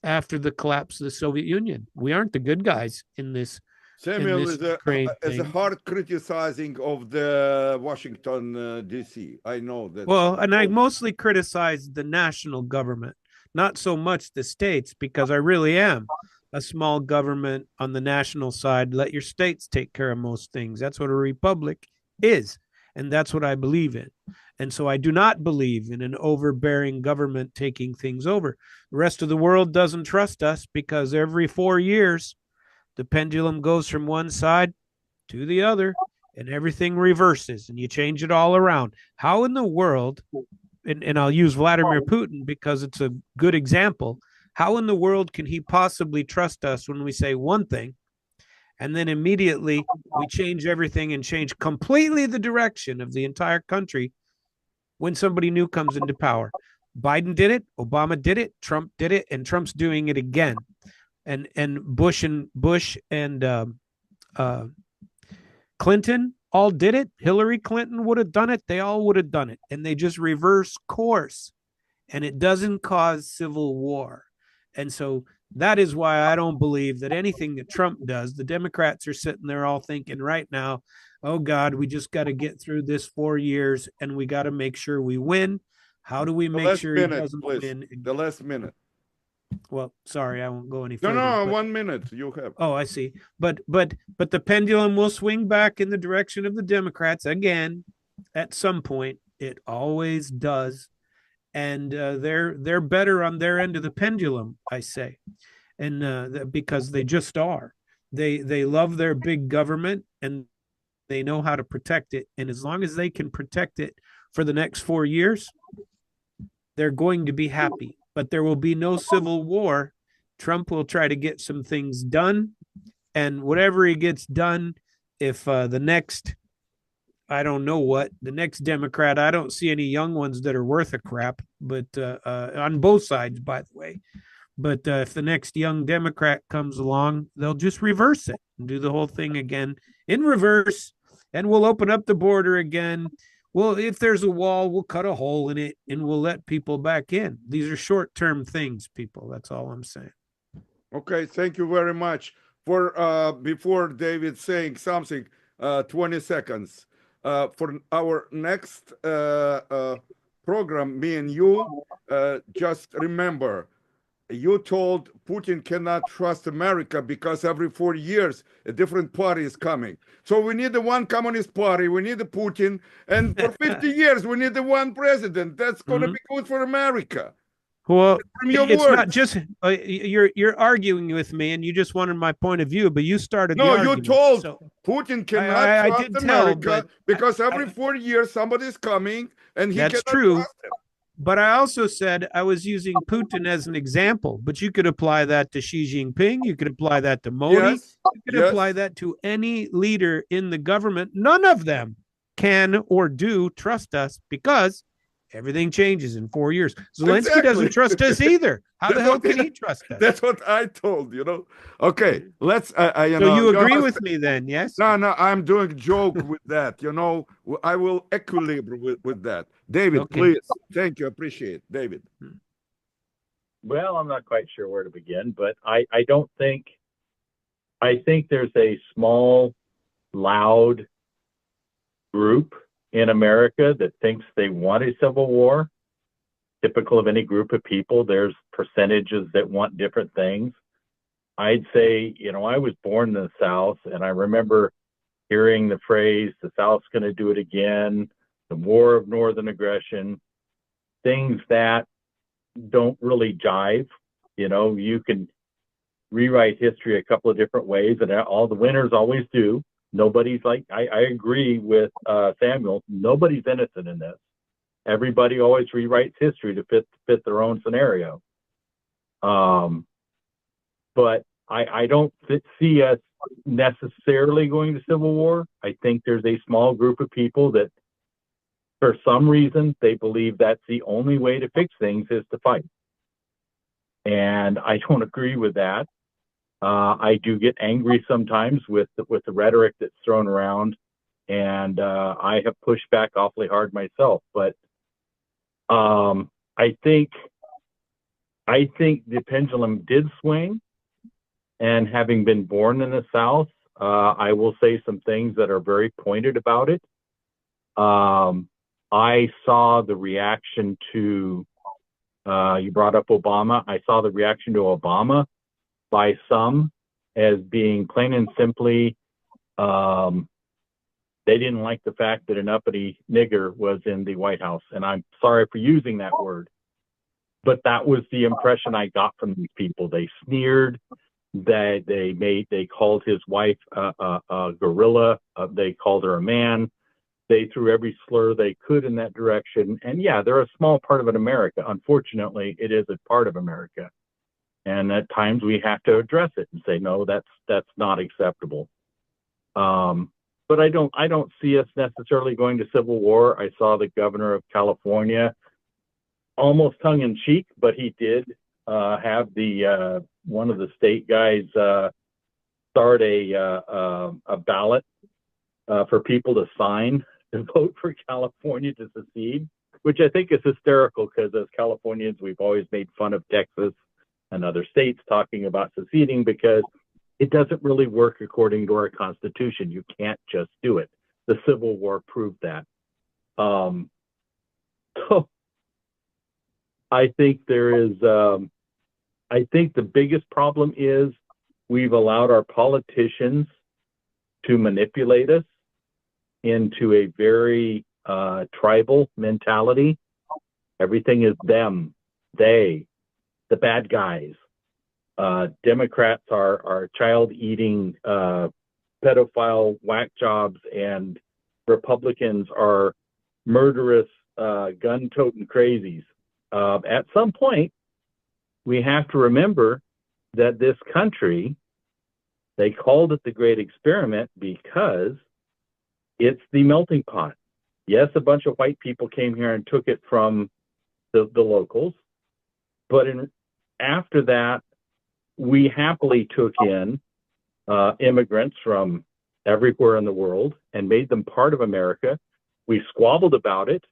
after the collapse of the Soviet Union. We aren't the good guys in this. Samuel this is a Ukraine is a thing. hard criticizing of the Washington D.C. I know that. Well, and I mostly criticize the national government, not so much the states, because I really am a small government on the national side. Let your states take care of most things. That's what a republic is. And that's what I believe in. And so I do not believe in an overbearing government taking things over. The rest of the world doesn't trust us because every 4 years, the pendulum goes from one side to the other and everything reverses and you change it all around. How in the world, and I'll use Vladimir Putin because it's a good example, how in the world can he possibly trust us when we say one thing and then immediately we change everything and change completely the direction of the entire country when somebody new comes into power? Biden did it, Obama did it, Trump did it, and Trump's doing it again. And Bush and Clinton all did it. Hillary Clinton would have done it. They all would have done it. And they just reverse course. And it doesn't cause civil war. And so that is why I don't believe that anything that Trump does, the Democrats are sitting there all thinking right now, oh God, we just got to get through this 4 years and we got to make sure we win. How do we The make last sure he minute, doesn't please. win? The last minute. Well, sorry, I won't go any No, further. no, but- 1 minute you have. Oh, I see. But the pendulum will swing back in the direction of the Democrats again at some point. It always does. And they're better on their end of the pendulum, I say. And because they just are. They love their big government and they know how to protect it. And as long as they can protect it for the next 4 years, they're going to be happy. But there will be no civil war. Trump will try to get some things done. And whatever he gets done, if the next, I don't know what, the next Democrat, I don't see any young ones that are worth a crap, but on both sides, by the way. But if the next young Democrat comes along, they'll just reverse it and do the whole thing again in reverse. And we'll open up the border again. Well, if there's a wall, we'll cut a hole in it and we'll let people back in. These are short-term things, people. That's all I'm saying. Okay, thank you very much. For before David saying something, 20 seconds. For our next program, me and you, just remember, you told Putin cannot trust America because every 4 years a different party is coming. So we need the one communist party, we need the Putin, and for 50 years we need the one president. That's going to be good for America. Well, From your it's words. not just you're arguing with me, and you just wanted my point of view, but you started. No, the you argument, told so- Putin cannot I trust did tell, America but because every 4 years somebody is coming and he That's cannot true. trust him. But I also said I was using Putin as an example, but you could apply that to Xi Jinping. You could apply that to Modi. Yes, You could apply that to any leader in the government. None of them can or do trust us because everything changes in 4 years. Zelensky Exactly. doesn't trust us either. How the That's hell what- can he trust us? That's what I told, Okay, let's, you So know. you agree understand- with me then, yes? No, I'm doing joke with that, I will equilibrate with that. David, Okay. please. Thank you, appreciate it. David. Well, I'm not quite sure where to begin, but I don't think, I think there's a small, loud group in America that thinks they want a civil war. Typical of any group of people, there's percentages that want different things. I'd say, I was born in the South, and I remember hearing the phrase, the South's going to do it again, the war of northern aggression, things that don't really jive. You can rewrite history a couple of different ways, and all the winners always do. Nobody's like, I agree with Samuel, nobody's innocent in this. Everybody always rewrites history to fit their own scenario. But I don't see us necessarily going to civil war. I think there's a small group of people that, for some reason, they believe that's the only way to fix things is to fight. And I don't agree with that. I do get angry sometimes with the rhetoric that's thrown around, and I have pushed back awfully hard myself. But I think I think the pendulum did swing, and having been born in the South, I will say some things that are very pointed about it. I saw the reaction to, you brought up Obama. I saw the reaction to Obama by some as being plain and simply, they didn't like the fact that an uppity nigger was in the White House. And I'm sorry for using that word, but that was the impression I got from these people. They sneered, they called his wife a gorilla, they called her a man. They threw every slur they could in that direction. And yeah, they're a small part of an America. Unfortunately, it is a part of America. And at times we have to address it and say, no, that's not acceptable. But I don't see us necessarily going to civil war. I saw the governor of California, almost tongue in cheek, but he did have the one of the state guys start a ballot for people to sign to vote for California to secede, which I think is hysterical because as Californians, we've always made fun of Texas and other states talking about seceding because it doesn't really work according to our Constitution. You can't just do it. The Civil War proved that. So I think there is, I think the biggest problem is we've allowed our politicians to manipulate us into a very tribal mentality. Everything is them, they, the bad guys. Democrats are child-eating pedophile whack jobs, and Republicans are murderous gun-toting crazies. At some point, we have to remember that this country, they called it the Great Experiment because it's the melting pot. Yes, a bunch of white people came here and took it from the locals, but after that, we happily took in immigrants from everywhere in the world and made them part of America. We squabbled about it.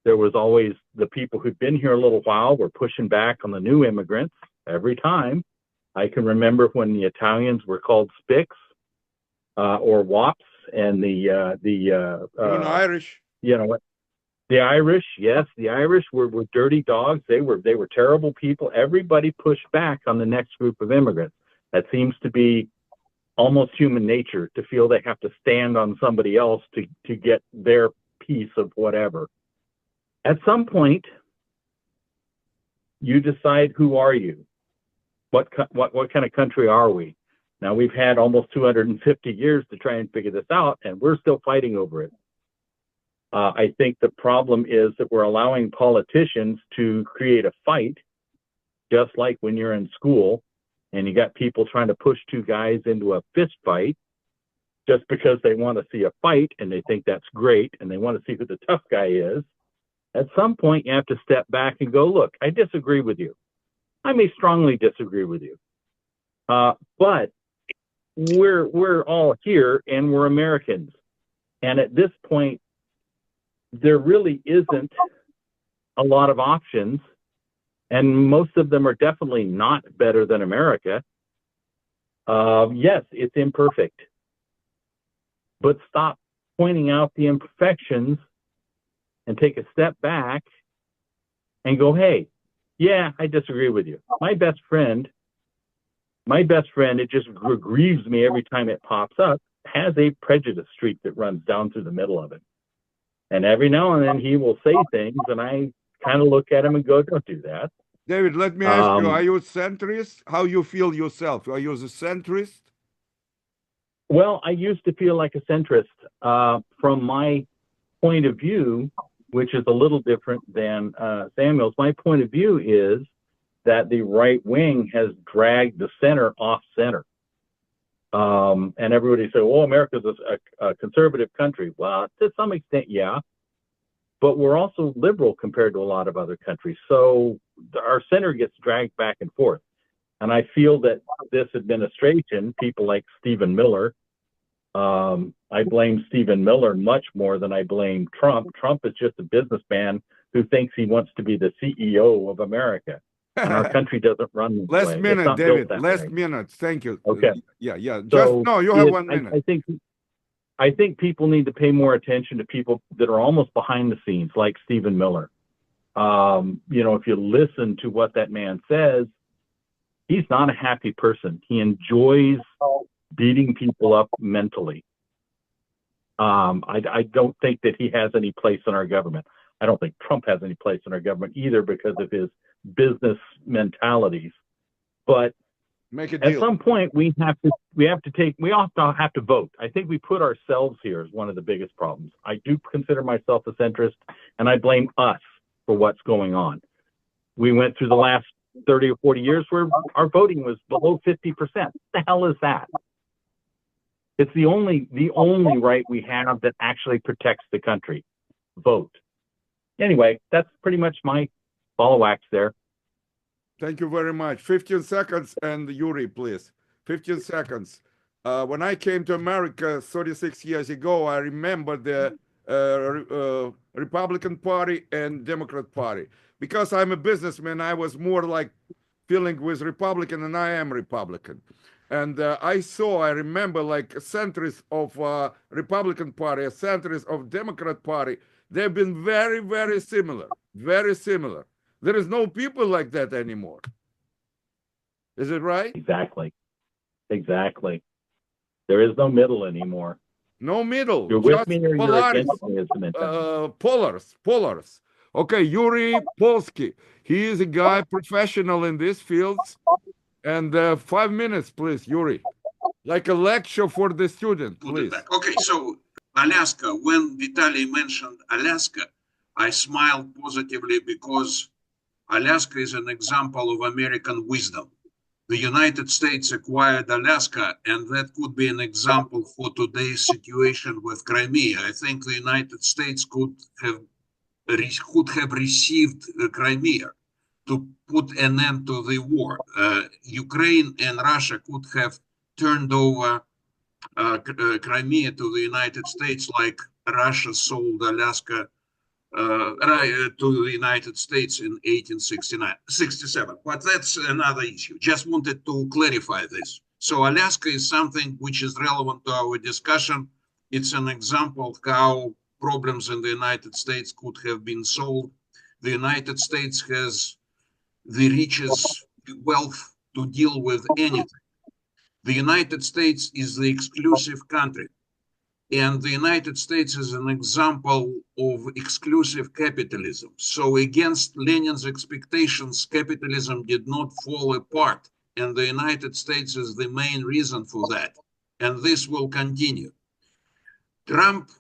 There was always the people who'd been here a little while were pushing back on the new immigrants every time. I can remember when the Italians were called Spics or Wops, and Even Irish. you know, the Irish, yes, the Irish were dirty dogs. They were terrible people. Everybody pushed back on the next group of immigrants. That seems to be almost human nature, to feel they have to stand on somebody else to get their piece of whatever. At some point, you decide, who are you? What kind of country are we? Now, we've had almost 250 years to try and figure this out, and we're still fighting over it. I think the problem is that we're allowing politicians to create a fight, just like when you're in school and you got people trying to push two guys into a fist fight just because they want to see a fight and they think that's great and they want to see who the tough guy is. At some point, you have to step back and go, look, I disagree with you. I may strongly disagree with you, but we're all here and we're Americans. And at this point, there really isn't a lot of options, and most of them are definitely not better than America. Yes, it's imperfect, but stop pointing out the imperfections and take a step back and go, hey, yeah, I disagree with you. My best friend, it just grieves me every time it pops up, has a prejudice streak that runs down through the middle of it. And every now and then he will say things, and I kind of look at him and go, don't do that. David, let me ask you, are you a centrist? How you feel yourself? Are you a centrist? Well, I used to feel like a centrist. From my point of view, which is a little different than Samuel's, my point of view is that the right wing has dragged the center off center. And everybody said, well, America's a conservative country. Well, to some extent, yeah. But we're also liberal compared to a lot of other countries. So our center gets dragged back and forth. And I feel that this administration, people like Stephen Miller, I blame Stephen Miller much more than I blame Trump. Trump is just a businessman who thinks he wants to be the CEO of America. And our country doesn't run this Last way. It's minute, not built David. that Last way. minute. Thank you. Okay. Yeah. Just So no, you have it- 1 minute. I think people need to pay more attention to people that are almost behind the scenes, like Stephen Miller. If you listen to what that man says, he's not a happy person. He enjoys beating people up mentally. I don't think that he has any place in our government. I don't think Trump has any place in our government either because of his business mentalities. But Make a at deal. some point, we have to vote. I think we put ourselves here as one of the biggest problems. I do consider myself a centrist, and I blame us for what's going on. We went through the last 30 or 40 years where our voting was below 50%. What the hell is that? It's the only right we have that actually protects the country. Vote. Anyway, that's pretty much my follow acts there. Thank you very much. 15 seconds, and Yuri, please. 15 seconds. When I came to America 36 years ago, I remember the Republican Party and Democrat Party. Because I'm a businessman, I was more like feeling with Republican, and I am Republican. And I remember like a centrist of Republican Party, a centrist of Democrat Party. They've been very, very similar. Very similar. There is no people like that anymore. Is it right? Exactly. There is no middle anymore. No middle. You're with just me or you're Polaris. against me is the mentality. Polars. Okay, Yuri Polsky. He is a guy professional in these fields. And 5 minutes, please, Yuri. Like a lecture for the student, Put it please. back. Okay, so Alaska, when Vitaly mentioned Alaska, I smiled positively because Alaska is an example of American wisdom. The United States acquired Alaska, and that could be an example for today's situation with Crimea. I think the United States could have received Crimea to put an end to the war. Ukraine and Russia could have turned over Crimea to the United States like Russia sold Alaska to the United States in 1867. But that's another issue. Just wanted to clarify this. So Alaska is something which is relevant to our discussion. It's an example of how problems in the United States could have been solved. The United States has the richest wealth to deal with anything. The United States is the exclusive country. And the United States is an example of exclusive capitalism. So against Lenin's expectations, capitalism did not fall apart. And the United States is the main reason for that. And this will continue. Trump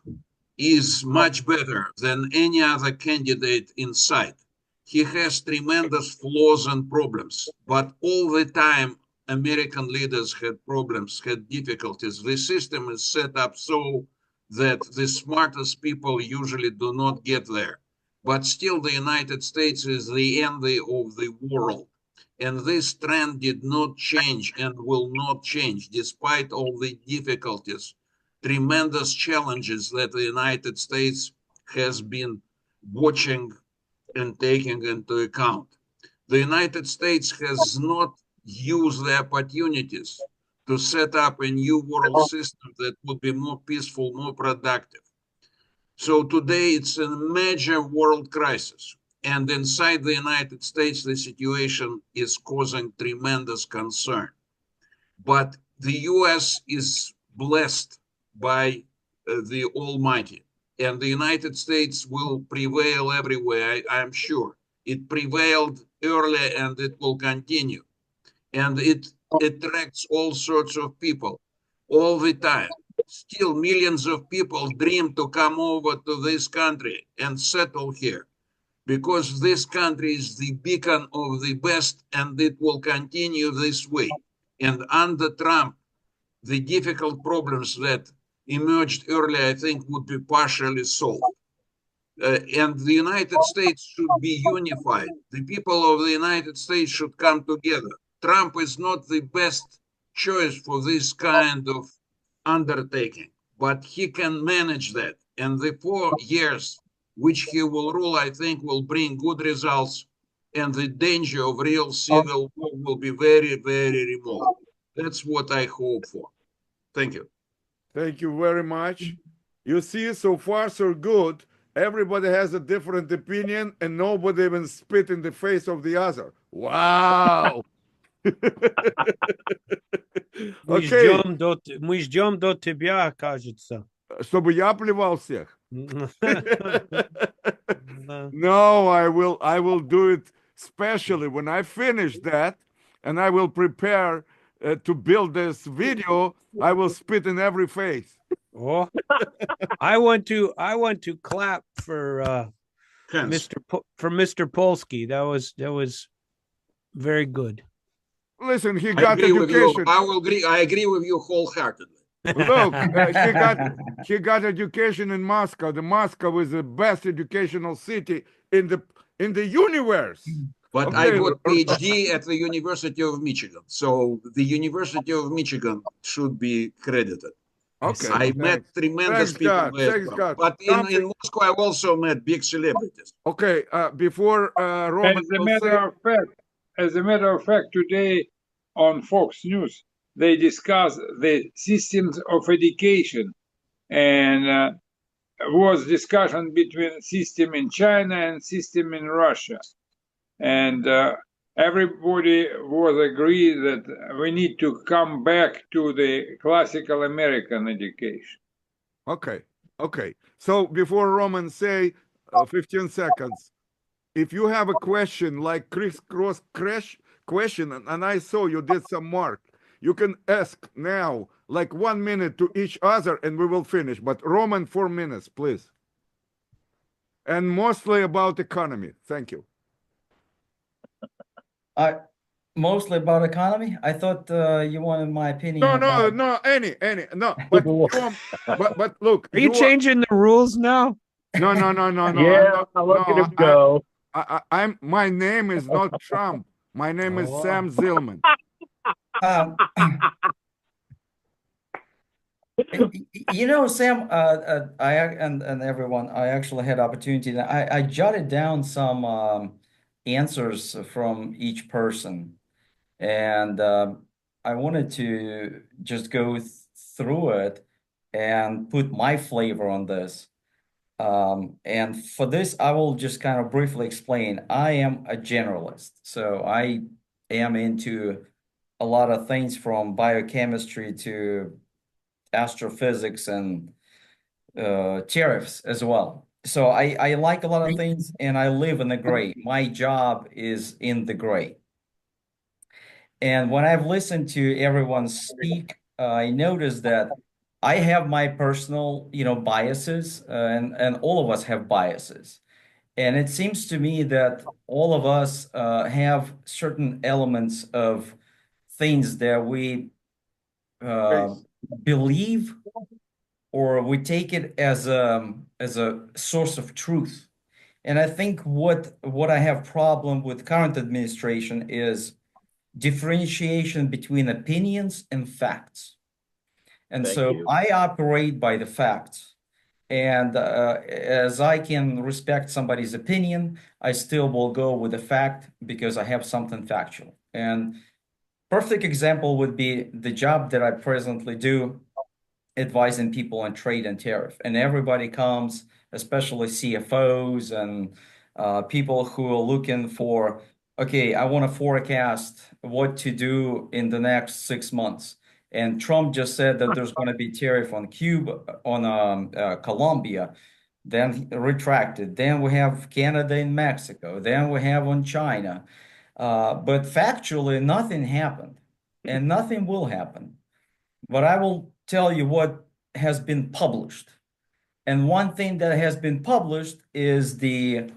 is much better than any other candidate in sight. He has tremendous flaws and problems, but all the time American leaders had problems, had difficulties. The system is set up so that the smartest people usually do not get there. But still the United States is the envy of the world. And this trend did not change and will not change despite all the difficulties, tremendous challenges that the United States has been watching and taking into account. The United States has not used the opportunities to set up a new world system that would be more peaceful, more productive. So today it's a major world crisis. And inside the United States, the situation is causing tremendous concern. But the US is blessed by the Almighty. And the United States will prevail everywhere, I'm sure. It prevailed early and it will continue. And it attracts all sorts of people all the time. Still, millions of people dream to come over to this country and settle here because this country is the beacon of the best and it will continue this way. And under Trump, the difficult problems that emerged earlier, I think, would be partially solved. And the United States should be unified. The people of the United States should come together. Trump is not the best choice for this kind of undertaking, but he can manage that. And the 4 years which he will rule, I think, will bring good results and the danger of real civil war will be very, very remote. That's what I hope for. Thank you. Thank you very much. You see, so far so good. Everybody has a different opinion, and nobody even spit in the face of the other. Wow. Окей, Мы ждем до тебя, кажется. чтобы я плевал всех. Да. No, I will do it specially when I finish that, and I will prepare to build this video. I will spit in every face. Oh, I want to clap for Hans, Mr. Polsky. That was very good. Listen, he I got agree with you. education. I agree with you wholeheartedly. Look, he got education in Moscow. The Moscow is the best educational city in the universe. But I Okay. got PhD at the University of Michigan. So the University of Michigan should be credited. Okay. I met tremendous Thanks people God, there. thanks God. But in Moscow, I also met big celebrities. Okay. Before Roman As a will matter of fact, today on Fox News, they discuss the systems of education, and was discussion between system in China and system in Russia, and everybody was agreed that we need to come back to the classical American education. Okay. So before Roman say 15 seconds, if you have a question like crisscross crash question, and I saw you did some mark, you can ask now like 1 minute to each other and we will finish. But Roman, 4 minutes, please. And mostly about economy. Thank you. Mostly about economy. I thought you wanted my opinion No, about any. No, but but look. Are you changing the rules now? No. Yeah, look at him go. I'm. My name is not Trump. My name is Sam Zillman. Um, Sam, I and everyone, I actually had opportunity. I jotted down some answers from each person, and I wanted to just go through it and put my flavor on this. And for this, I will just kind of briefly explain. I am a generalist, so I am into a lot of things from biochemistry to astrophysics and tariffs as well. So I like a lot of things, and I live in the gray. My job is in the gray. And when I've listened to everyone speak, I noticed that I have my personal, biases, and all of us have biases. And it seems to me that all of us have certain elements of things that we believe, or we take it as a source of truth. And I think what I have problem with current administration is differentiation between opinions and facts. And Thank so you. I operate by the facts. And as I can respect somebody's opinion, I still will go with the fact because I have something factual. And perfect example would be the job that I presently do, advising people on trade and tariff. And everybody comes, especially CFOs and people who are looking for, okay, I want to forecast what to do in the next 6 months. And Trump just said that there's going to be tariff on Cuba, on Colombia, then retracted. Then we have Canada and Mexico. Then we have on China. But factually, nothing happened, and nothing will happen. But I will tell you what has been published. And one thing that has been published is the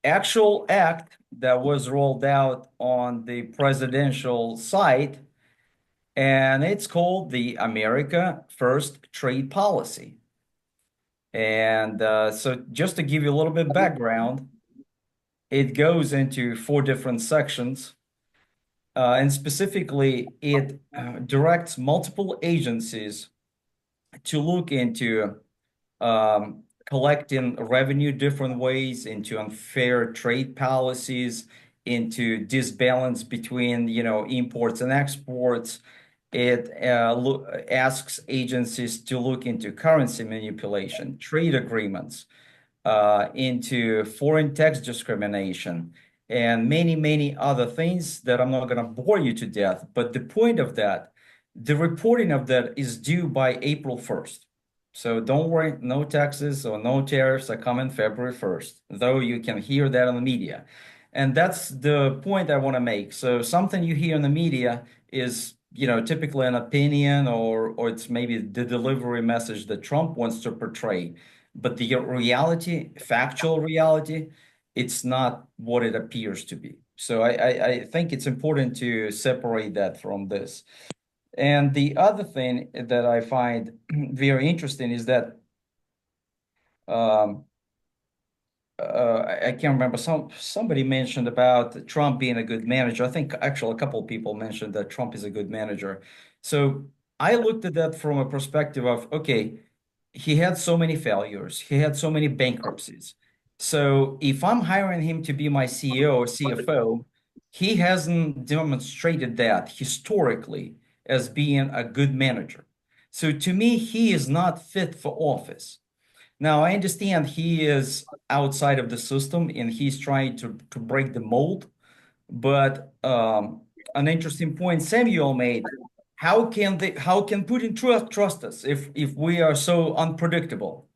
actual act that was rolled out on the presidential site, and it's called the America First Trade Policy. And so just to give you a little bit of background, it goes into 4 different sections. And specifically, it directs multiple agencies to look into collecting revenue different ways, into unfair trade policies, into disbalance between, imports and exports. It asks agencies to look into currency manipulation, trade agreements, into foreign tax discrimination, and many, many other things that I'm not going to bore you to death. But the point of that, the reporting of that is due by April 1st. So don't worry, no taxes or no tariffs are coming February 1st, though you can hear that on the media. And that's the point I want to make. So something you hear in the media is, typically an opinion, or it's maybe the delivery message that Trump wants to portray. But the reality, factual reality, it's not what it appears to be. So I think it's important to separate that from this. And the other thing that I find very interesting is that I can't remember, somebody mentioned about Trump being a good manager. I think actually a couple of people mentioned that Trump is a good manager. So I looked at that from a perspective of, okay, he had so many failures, he had so many bankruptcies. So if I'm hiring him to be my CEO or CFO, he hasn't demonstrated that historically as being a good manager. So to me, he is not fit for office. Now, I understand he is outside of the system and he's trying to break the mold, but an interesting point Samuel made, how can Putin trust us if we are so unpredictable?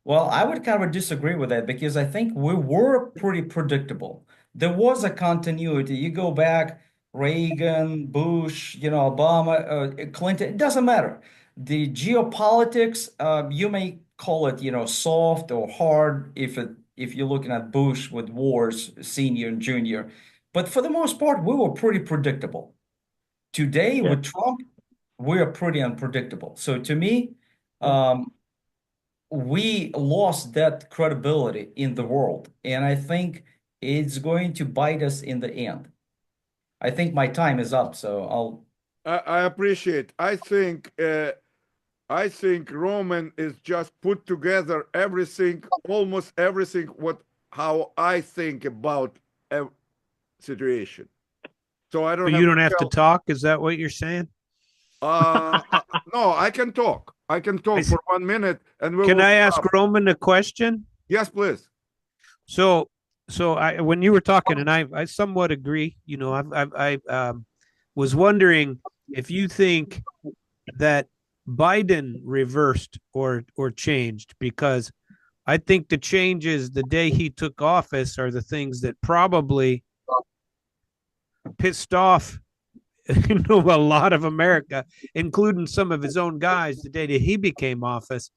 Well, I would kind of disagree with that, because I think we were pretty predictable. There was a continuity. You go back, Reagan, Bush, Obama, Clinton, it doesn't matter. The geopolitics, you may call it, soft or hard if you're looking at Bush with wars, senior and junior. But for the most part, we were pretty predictable. Today, Yeah. with Trump, we are pretty unpredictable. So to me, we lost that credibility in the world, and I think it's going to bite us in the end. I think my time is up, so I appreciate. I think Roman is just put together everything, almost everything, how I think about a situation. So I don't But have you don't have to tell- talk. Is that what you're saying? no, I can talk. I can talk I for 1 minute, and we Can will I ask stop. Roman a question? Yes, please. So when you were talking, and I somewhat agree. I was wondering if you think that Biden reversed or changed, because I think the changes the day he took office are the things that probably pissed off a lot of America, including some of his own guys, the day that he became office.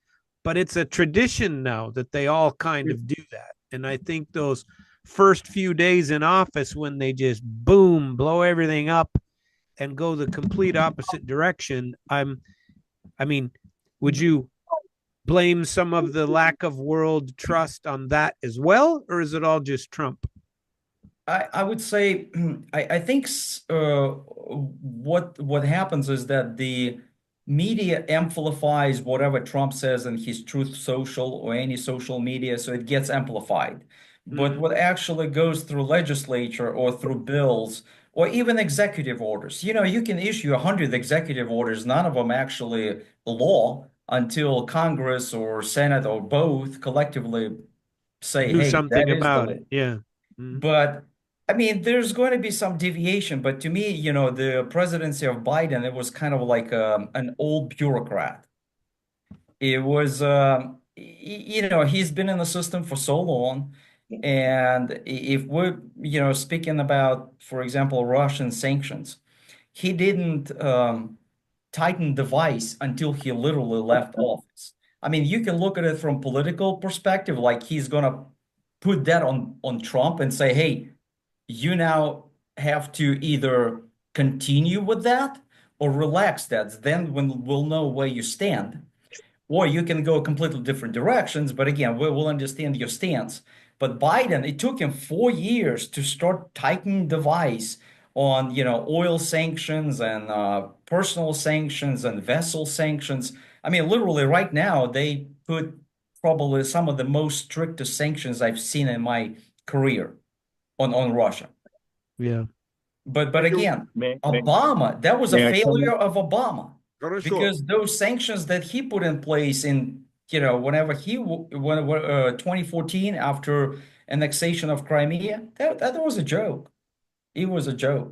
But it's a tradition now that they all kind of do that. And I think those first few days in office, when they just boom, blow everything up and go the complete opposite direction, would you blame some of the lack of world trust on that as well, or is it all just Trump? I would say I think what happens is that the media amplifies whatever Trump says in his Truth Social or any social media, so it gets amplified. But what actually goes through legislature or through bills or even executive orders, you can issue 100 executive orders, none of them actually law until Congress or Senate or both collectively say, Do hey, something that is the about law. it. Yeah. Mhm. But I mean, there's going to be some deviation. But to me, the presidency of Biden, it was kind of like an old bureaucrat. It was, he's been in the system for so long. And if we're, speaking about, for example, Russian sanctions, he didn't tighten the vice until he literally left office. I mean, you can look at it from political perspective, like he's going to put that on Trump and say, hey, you now have to either continue with that or relax that. Then we'll know where you stand. Or you can go completely different directions, but again, we'll understand your stance. But Biden, it took him 4 years to start tightening the vice on, oil sanctions and personal sanctions and vessel sanctions. I mean, literally right now, they put probably some of the most strictest sanctions I've seen in my career on Russia. Yeah. But again, May- Obama, that was a may I comment? failure of Obama. Хорошо. Because those sanctions that he put in place in, whenever 2014 after annexation of Crimea, that was a joke. It was a joke.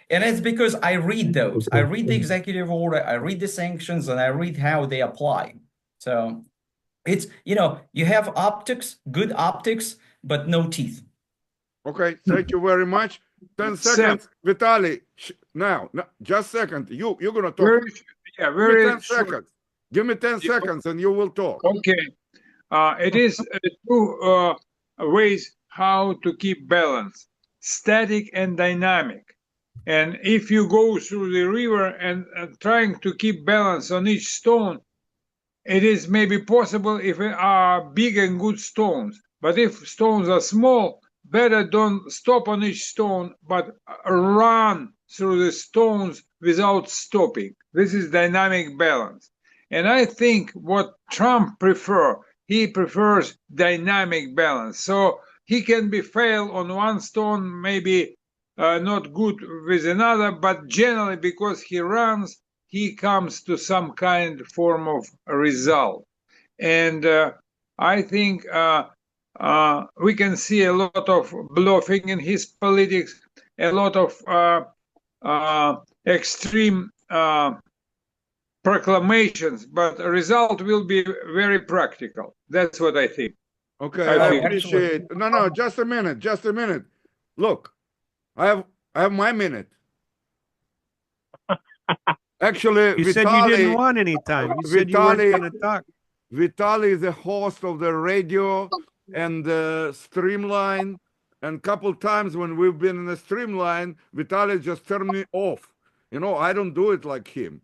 And it's because I read those. I read the executive order, I read the sanctions, and I read how they apply. So it's, you have optics, good optics, but no teeth. Okay, thank you very much. 10 Sam. seconds. Vitaly, now, just a second. You're going to talk. Very, yeah, Give me very 10 short. seconds. Give me 10 seconds and you will talk. Okay. It is two ways how to keep balance, static and dynamic. And if you go through the river and trying to keep balance on each stone, it is maybe possible if it are big and good stones. But if stones are small, better don't stop on each stone, but run through the stones without stopping. This is dynamic balance. And I think what Trump he prefers dynamic balance. So he can be fail on one stone, maybe not good with another, but generally because he runs, he comes to some kind of form of result. And I think we can see a lot of bluffing in his politics, a lot of extreme proclamations, but the result will be very practical. That's what I think. Okay, I I think- appreciate. No, just a minute, just a minute. Look, I have my minute. Actually, You said you didn't Vitaly, want any time. You said you weren't Vitaly- going to talk. Vitaly is the host of the radio and Streamline. And couple times when we've been in the Streamline, Vitaly just turned me off. I don't do it like him.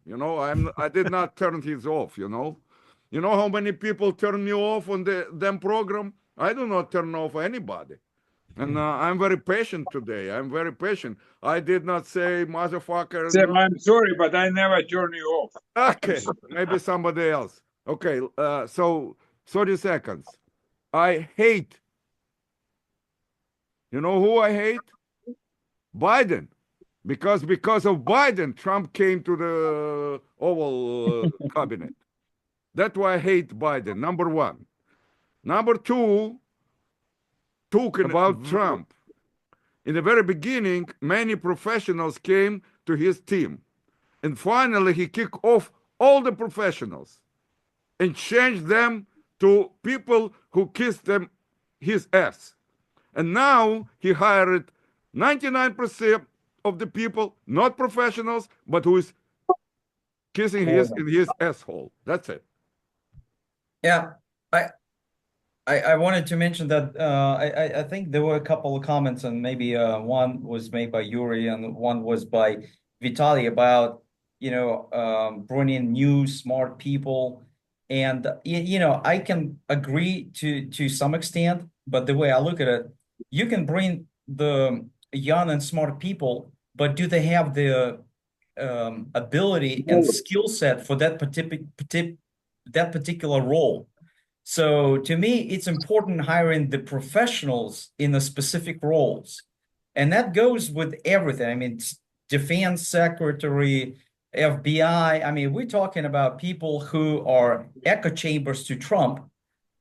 I did not turn his off. You know how many people turn me off on them program? I do not turn off anybody. And I'm very patient today. I'm very patient. I did not say motherfucker. Sam, I'm sorry, but I never turn you off. Okay, maybe somebody else. Okay, so 30 seconds. I hate. You know who I hate? Biden. Because of Biden, Trump came to the Oval Cabinet. That's why I hate Biden, number one. Number two, talking about Trump. In the very beginning, many professionals came to his team. And finally, he kicked off all the professionals and changed them to people who kissed his ass. And now he hired 99% of the people, not professionals, but who is kissing his asshole. That's it. Yeah, I wanted to mention that I think there were a couple of comments, and maybe one was made by Yuri and one was by Vitaly about bringing new smart people, and I can agree to some extent, but the way I look at it, you can bring the young and smart people, but do they have the ability and skill set for that particular role? So to me, it's important hiring the professionals in the specific roles. And that goes with everything. I mean, defense secretary, FBI. I mean, we're talking about people who are echo chambers to Trump,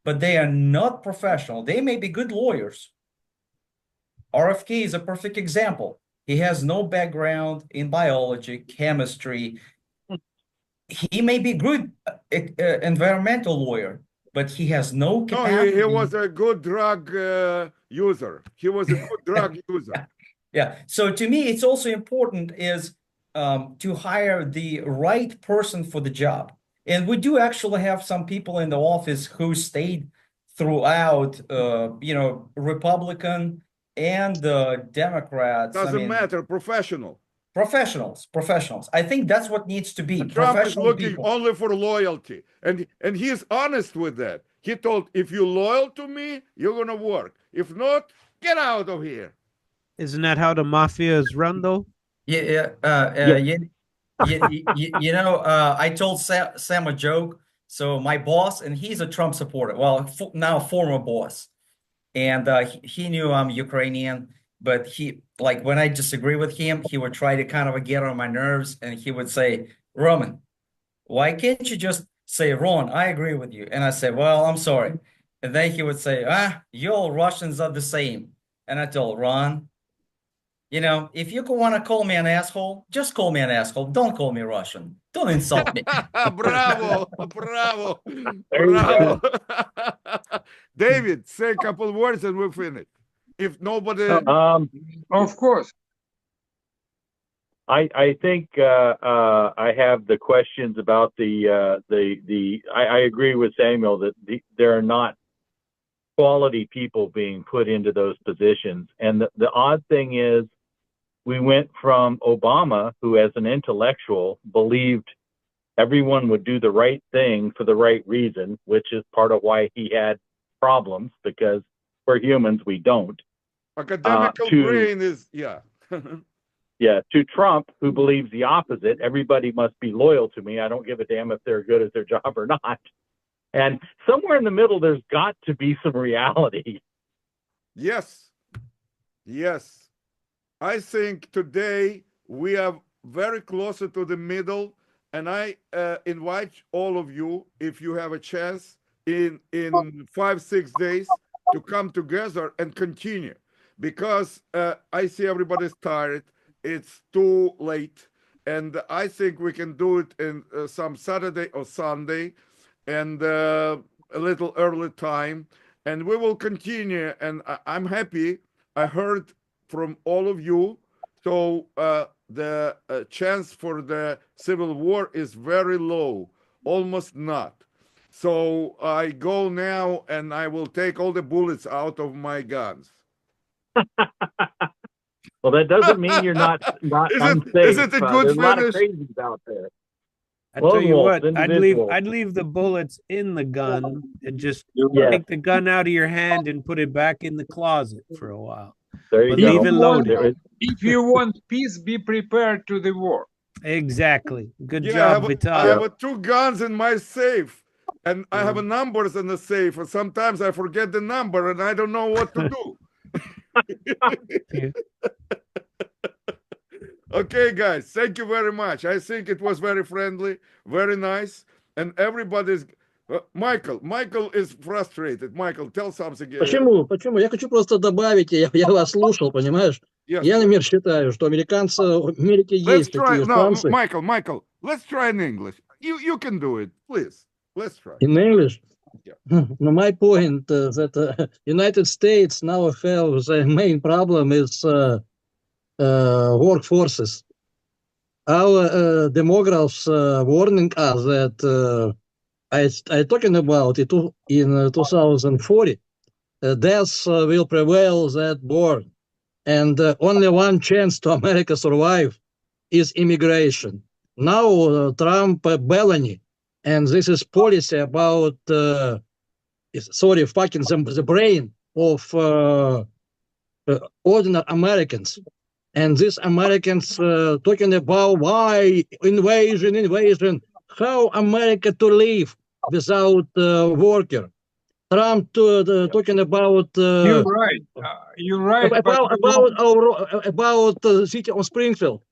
but they are not professional. They may be good lawyers. RFK is a perfect example. He has no background in biology, chemistry. He may be good environmental lawyer, but he has no capacity. No, he was a good drug user. He was a good drug user. Yeah. So to me, it's also important is to hire the right person for the job. And we do actually have some people in the office who stayed throughout, Republican and Democrats. Doesn't matter. Professionals. I think that's what needs to be. And Trump is Professional looking people. only for loyalty. And he's honest with that. He told, if you're loyal to me, you're going to work. If not, get out of here. Isn't that how the mafia is run, though? I told Sam a joke. So my boss, and he's a Trump supporter. Well, now former boss, and he knew I'm Ukrainian, but he like when I disagree with him, he would try to kind of get on my nerves, and he would say, "Roman, why can't you just say, Ron, I agree with you?" And I say, "Well, I'm sorry." And then he would say, "You all Russians are the same." And I told Ron, you know, if you want to call me an asshole, just call me an asshole. Don't call me Russian. Don't insult me. Bravo, bravo, There you bravo. David, say a couple words and we'll finish. If nobody, Of course. I think I have the questions about I agree with Samuel that there are not quality people being put into those positions. And the odd thing is we went from Obama, who as an intellectual believed everyone would do the right thing for the right reason, which is part of why he had problems, because we're humans, we don't. academical to- brain is, yeah. Yeah, to Trump, who believes the opposite. Everybody must be loyal to me. I don't give a damn if they're good at their job or not. And somewhere in the middle, there's got to be some reality. Yes. Yes. I think today we are very closer to the middle, and I invite all of you, if you have a chance, in 5-6 days to come together and continue, because I see everybody's tired. It's too late, and I think we can do it in some Saturday or Sunday, and a little early time, and we will continue. And I'm happy. I heard from all of you. So the chance for the civil war is very low, almost not. So I go now and I will take all the bullets out of my guns. Well, that doesn't mean you're not unsafe. Is it a good There's a lot of finish? crazies out there. I tell Lone you wolves, what, individuals. I'd leave the bullets in the gun and just Yeah, take the gun out of your hand and put it back in the closet for a while. there you But go. leave it loaded. There is- If you want peace, be prepared to the war. Exactly. Good Yeah, job, I Vital. have 2 guns in my safe, and I have numbers in the safe, and sometimes I forget the number and I don't know what to do. Yeah. Okay, guys, thank you very much. I think it was very friendly, very nice, and everybody's. Michael is frustrated. Michael, tell something. Почему? Почему? Я хочу просто добавить, я вас слушал, понимаешь? Yes. Я, например, считаю, что американцы, в Америке Let's есть try. такие No, шансы. Michael, let's try in English. You can do it, please. Let's try. In English? Yeah. No, my point that United States now have the main problem is workforces. Our demographs warning us that I talking about it in 2040, deaths will prevail that born, and only one chance to America survive is immigration. Now Trump Bellamy, and this is policy about fucking the brain of ordinary Americans. And these Americans talking about why invasion, how America to live without worker. Trump talking about You're right. You're right. about the city of Springfield.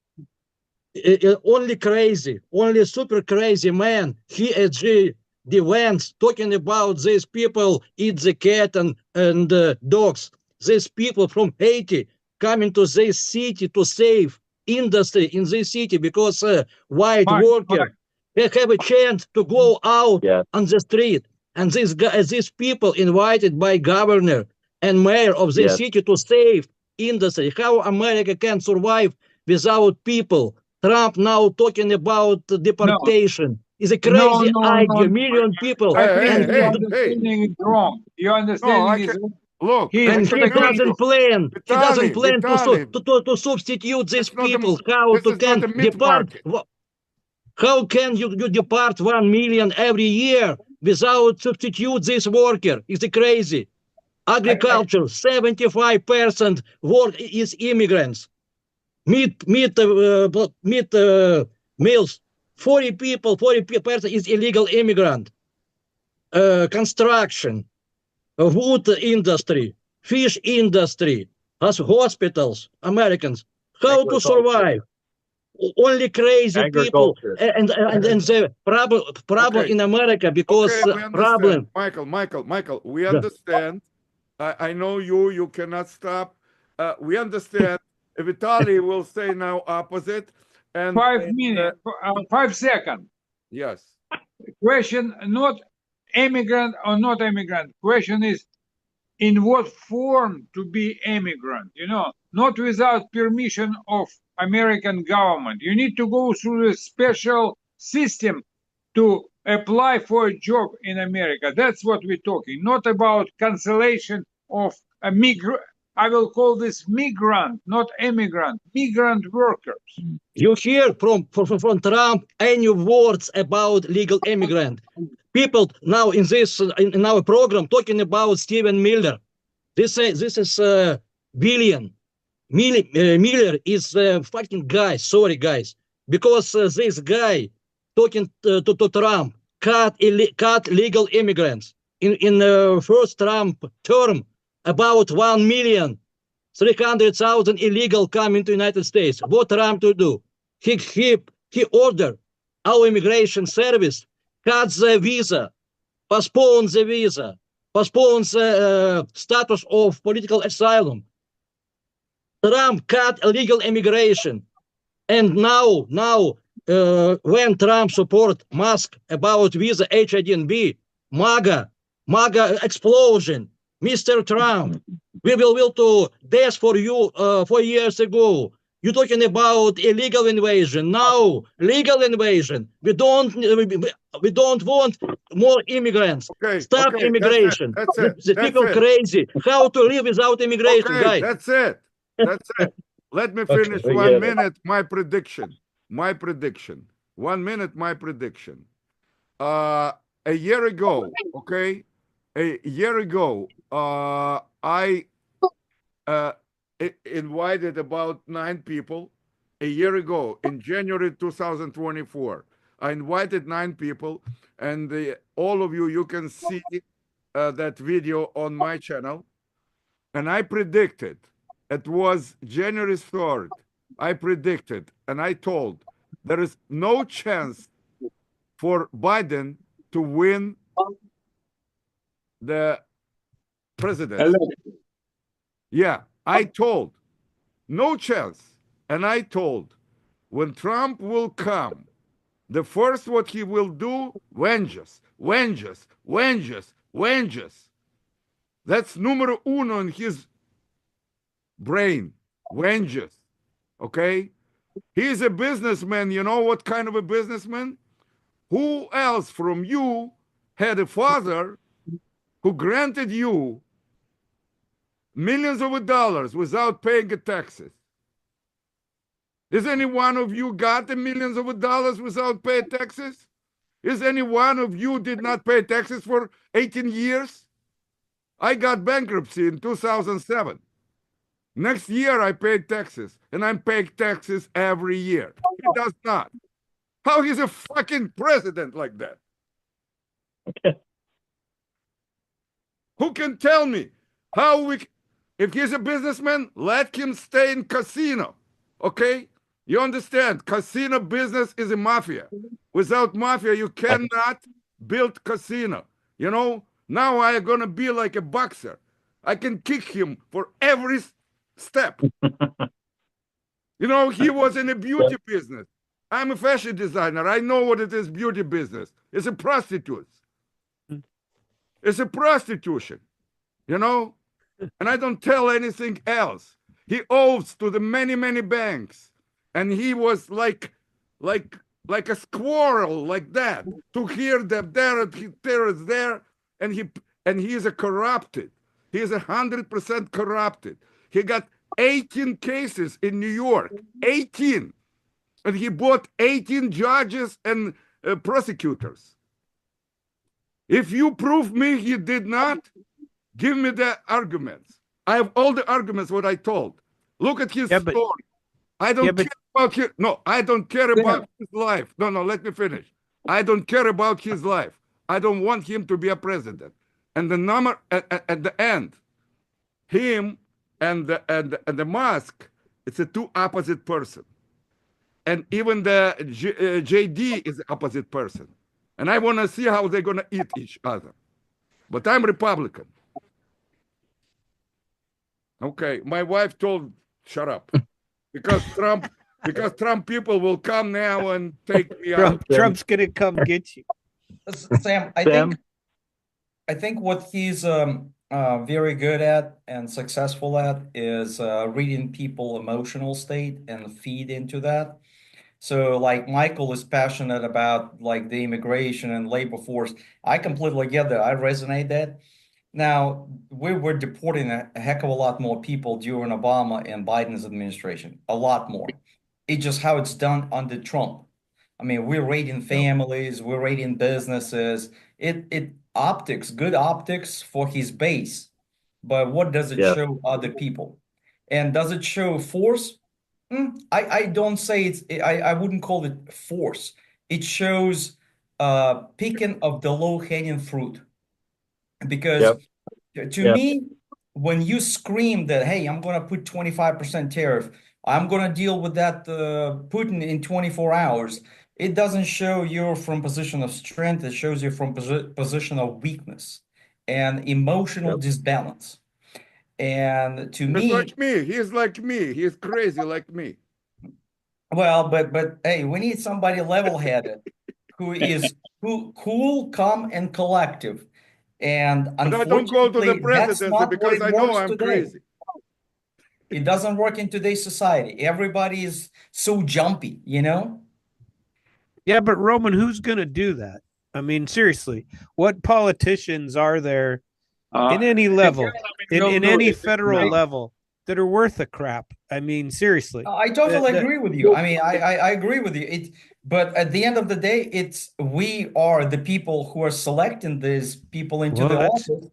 Only crazy, only super crazy man. He the Vance talking about these people eat the cat and dogs. These people from Haiti coming to this city to save industry in this city because white worker have a chance to go out on the street. And these people invited by governor and mayor of this city to save industry. How America can survive without people? Trump now talking about deportation. Is a crazy idea. Million people. You're understanding it wrong. You're understanding it. Look, And he doesn't plan. He doesn't plan to substitute these people. How to can depart? How can you depart 1 million every year without substitute this worker? It's crazy. Agriculture, 75% work is immigrants. Meat mills, 40% is illegal immigrant. construction, wood industry, fish industry, as hospitals, Americans, how to Agriculture. survive? Only crazy people, Agriculture. and the problem Okay. in America because Okay, we understand. problem. Michael, we Yeah. understand. I know you cannot stop. We understand. Vitaly will say now opposite. And 5 minutes, 5 seconds. yes. Question not immigrant or not immigrant. Question is in what form to be immigrant, not without permission of American government. You need to go through a special system to apply for a job in America. That's what we're talking, not about cancellation of a migrant. I will call this migrant, not immigrant, migrant workers. You hear from Trump any words about legal immigrant? People now in our program talking about Stephen Miller. This is billion. Miller is a fucking guy. Sorry, guys, because this guy talking to Trump cut legal immigrants in first Trump term about 1,300,000 illegal coming to United States. What Trump to do? He ordered our immigration service cut the visa, postpone the visa, postpone the status of political asylum. Trump cut illegal immigration, and now when Trump support Musk about visa H1B, MAGA explosion. Mr. Trump, we will to death for you 4 years ago. You're talking about illegal invasion. Now, legal invasion. We don't want more immigrants. Okay. Stop okay, immigration. That's it. The people crazy. How to live without immigration, Okay, guys? that's it. That's it. Let me finish we 1 get it. minute. My prediction. 1 minute. My prediction. A year ago, okay. A year ago, I invited about 9 people. A year ago, in January 2024, I invited 9 people, and all of you can see that video on my channel. And I predicted, it was January 3rd, I predicted, and I told, there is no chance for Biden to win the presidency. Yeah, I told, no chance. And I told, when Trump will come, the first what he will do, vengeance. That's numero uno in his brain, vengeance, okay? He's a businessman. You know what kind of a businessman? Who else from you had a father who granted you millions of dollars without paying taxes? Is any one of you got the millions of dollars without paying taxes? Is any one of you did not pay taxes for 18 years? I got bankruptcy in 2007. Next year I paid taxes, and I'm paying taxes every year. He does not. How he's a fucking president like that? Who can tell me how if he's a businessman, let him stay in casino, okay? You understand? Casino business is a mafia. Without mafia, you cannot build casino. You know, now I am going to be like a boxer. I can kick him for every step. You know, he was in a beauty business. I'm a fashion designer. I know what it is, beauty business. It's a prostitute. It's a prostitution, you know? And I don't tell anything else. He owes to the many, many banks. And he was like a squirrel, like that, to hear that there is there, and he is a corrupted. He is 100% corrupted. He got 18 cases in New York, 18, and he bought 18 judges and prosecutors. If you prove me he did not, give me the arguments. I have all the arguments what I told. Look at his story. I don't care about his, no, I don't care about his life. No, let me finish. I don't care about his life. I don't want him to be a president. And the number at the end, him and the Musk, it's a two opposite person. And even the JD is the opposite person. And I want to see how they're going to eat each other. But I'm Republican. Okay, my wife told, shut up. Because Trump people will come now and take me out. Trump's gonna come get you. Sam, Sam? I think what he's very good at and successful at is reading people emotional state and feed into that. So like Michael is passionate about like the immigration and labor force. I completely get that. I resonate that. Now, we were deporting a heck of a lot more people during Obama and Biden's administration, a lot more. It's just how it's done under Trump. I mean, we're raiding families, we're raiding businesses. It optics, good optics for his base. But what does it Yeah. show other people? And does it show force? I don't say I wouldn't call it force. It shows picking of the low-hanging fruit. Because to Yep. me, when you scream that, hey, I'm going to put 25% tariff, I'm going to deal with that Putin in 24 hours, it doesn't show you from position of strength. It shows you from position of weakness and emotional disbalance. And to He's me, like me. He's like me. He's crazy like me. well, but hey, we need somebody level-headed who is cool, calm, and collective. And But I don't go to the unfortunately, that's presidency not because what I it know works I'm today. crazy. It doesn't work in today's society. Everybody is so jumpy, you know? Yeah, but Roman, who's gonna do that? I mean, seriously, what politicians are there in any level, in any federal level, that are worth a crap? I mean, seriously. I totally That- agree with you. I mean, I agree with you. But at the end of the day, we are the people who are selecting these people into Well, the that's- office.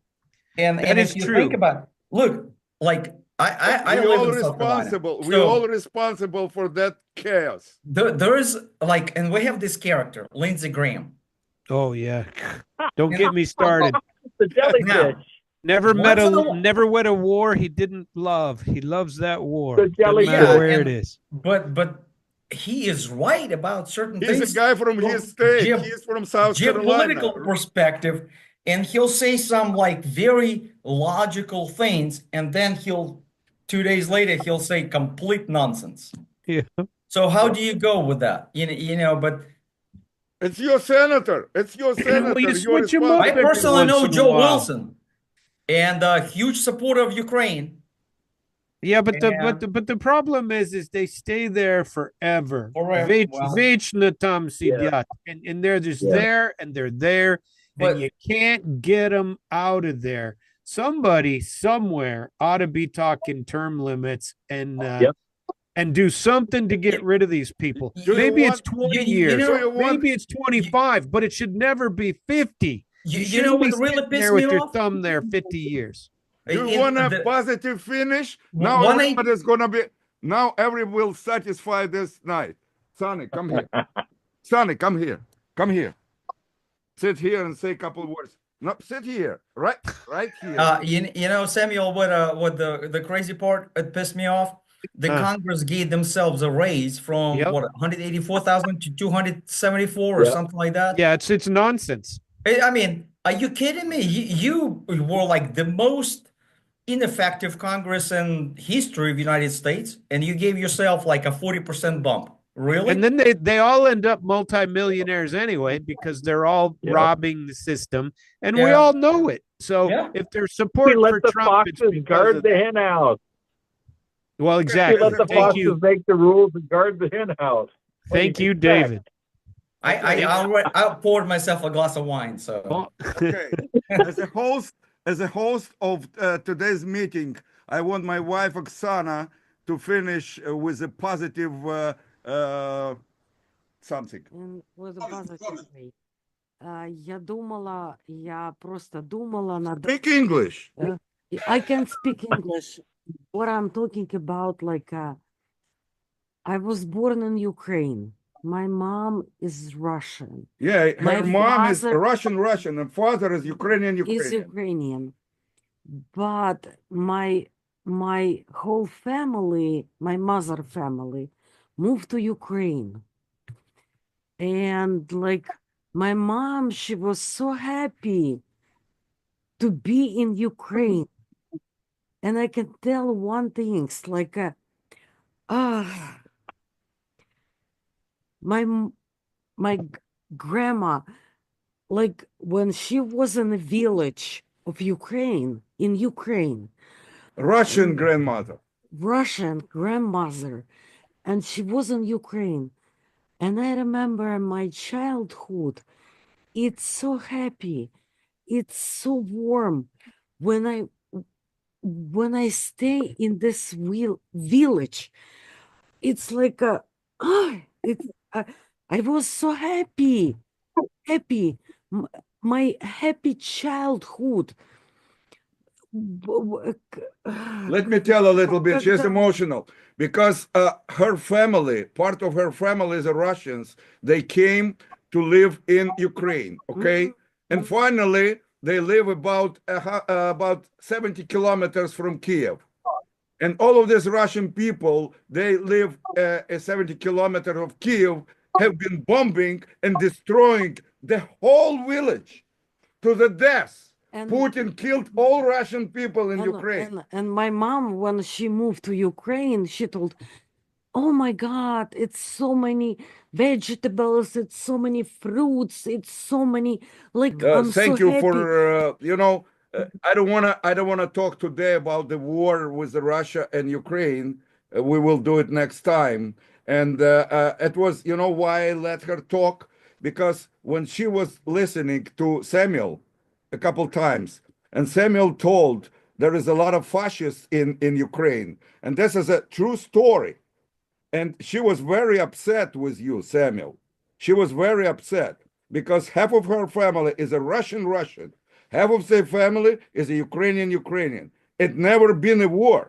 And that if is you true. think about, look, like I We're live all in South Carolina. responsible. We're So all responsible for that chaos. there is like, and we have this character, Lindsey Graham. Oh yeah, don't You get me started. The jellyfish. Now, Never Once in a never went a war he didn't love. He loves that war. The Doesn't jelly matter fish. where it And- is. but he is right about certain He's things. a guy from his state. He's from South Geopolitical Carolina. perspective, and he'll say some like very logical things, and then 2 days later he'll say complete nonsense. Yeah. So how do you go with that? You know, but It's your senator. It's your senator. you You're switch him up I responsible. every personally once know in a Joe while. Wilson, and a huge supporter of Ukraine. Yeah, but And- the problem is they stay there forever. Forever, well- Вечно там сидят. And they're just Yeah. there and they're there But- and you can't get them out of there. Somebody somewhere ought to be talking term limits and Yep. and do something to get rid of these people. You Maybe it's want- 20 you years. know- you want- Maybe it's 25, but it should never be 50. You know shouldn't be what really sitting pissed there me with your off? thumb there 50 years. You It- want a the- positive finish? When Now I- everybody's gonna be. Now everyone will satisfy this night. Sonny, come here. Sonny, come here. Come here. Sit here and say a couple of words. No, sit here. Right here. You know, Samuel, what the crazy part it pissed me off? The Congress gave themselves a raise from Yep. what 184,000 to 274 or Yep. something like that. Yeah, it's nonsense. I mean, are you kidding me? You were like the most ineffective Congress in history of the United States, and you gave yourself like a 40% bump. Really? And then they all end up multimillionaires anyway because they're all Yeah. robbing the system, and we Yeah. all know it. So Yeah. if there's He support for let the Trump, it's foxes because guard of, the hen house. well, He exactly. let the Thank foxes you, make the rules and guard the hen house. What do thank you, expect? David. I poured myself a glass of wine, so Well, Okay. As a host of today's meeting, I want my wife Oksana to finish with a positive something. With a positive way. Я просто думала над... Speak English. I can speak English. What I'm talking about, like, I was born in Ukraine. My mom is Russian. Yeah, My her mom is father Russian, and father is Ukrainian. is Ukrainian. But my whole family, my mother family, moved to Ukraine. And like my mom, she was so happy to be in Ukraine. And I can tell one thing, it's like ah, my grandma, like when she was in the village of Ukraine, in Ukraine, Russian grandmother. Russian grandmother, and she was in Ukraine. And I remember my childhood. It's so happy. It's so warm when I stay in this village. It's like it's I was so happy. My happy childhood. Let me tell a little bit. She's Когда- emotional because her family, part of her family is the Russians. They came to live in Ukraine, okay? And finally, they live about 70 kilometers from Kiev. And all of these Russian people, they live 70 kilometers of Kiev, have been bombing and destroying the whole village to the death. And- Putin killed all Russian people in and, Ukraine. and my mom, when she moved to Ukraine, she told, "Oh my God, it's so many vegetables, it's so many fruits, it's so many like I'm Thank so you happy." for I don't wanna talk today about the war with Russia and Ukraine. We will do it next time. And it was why I let her talk, because when she was listening to Samuel a couple times, and Samuel told there is a lot of fascists in Ukraine, and this is a true story. And she was very upset with you, Samuel. She was very upset because half of her family is a Russian, half of their family is a Ukrainian. It never been a war,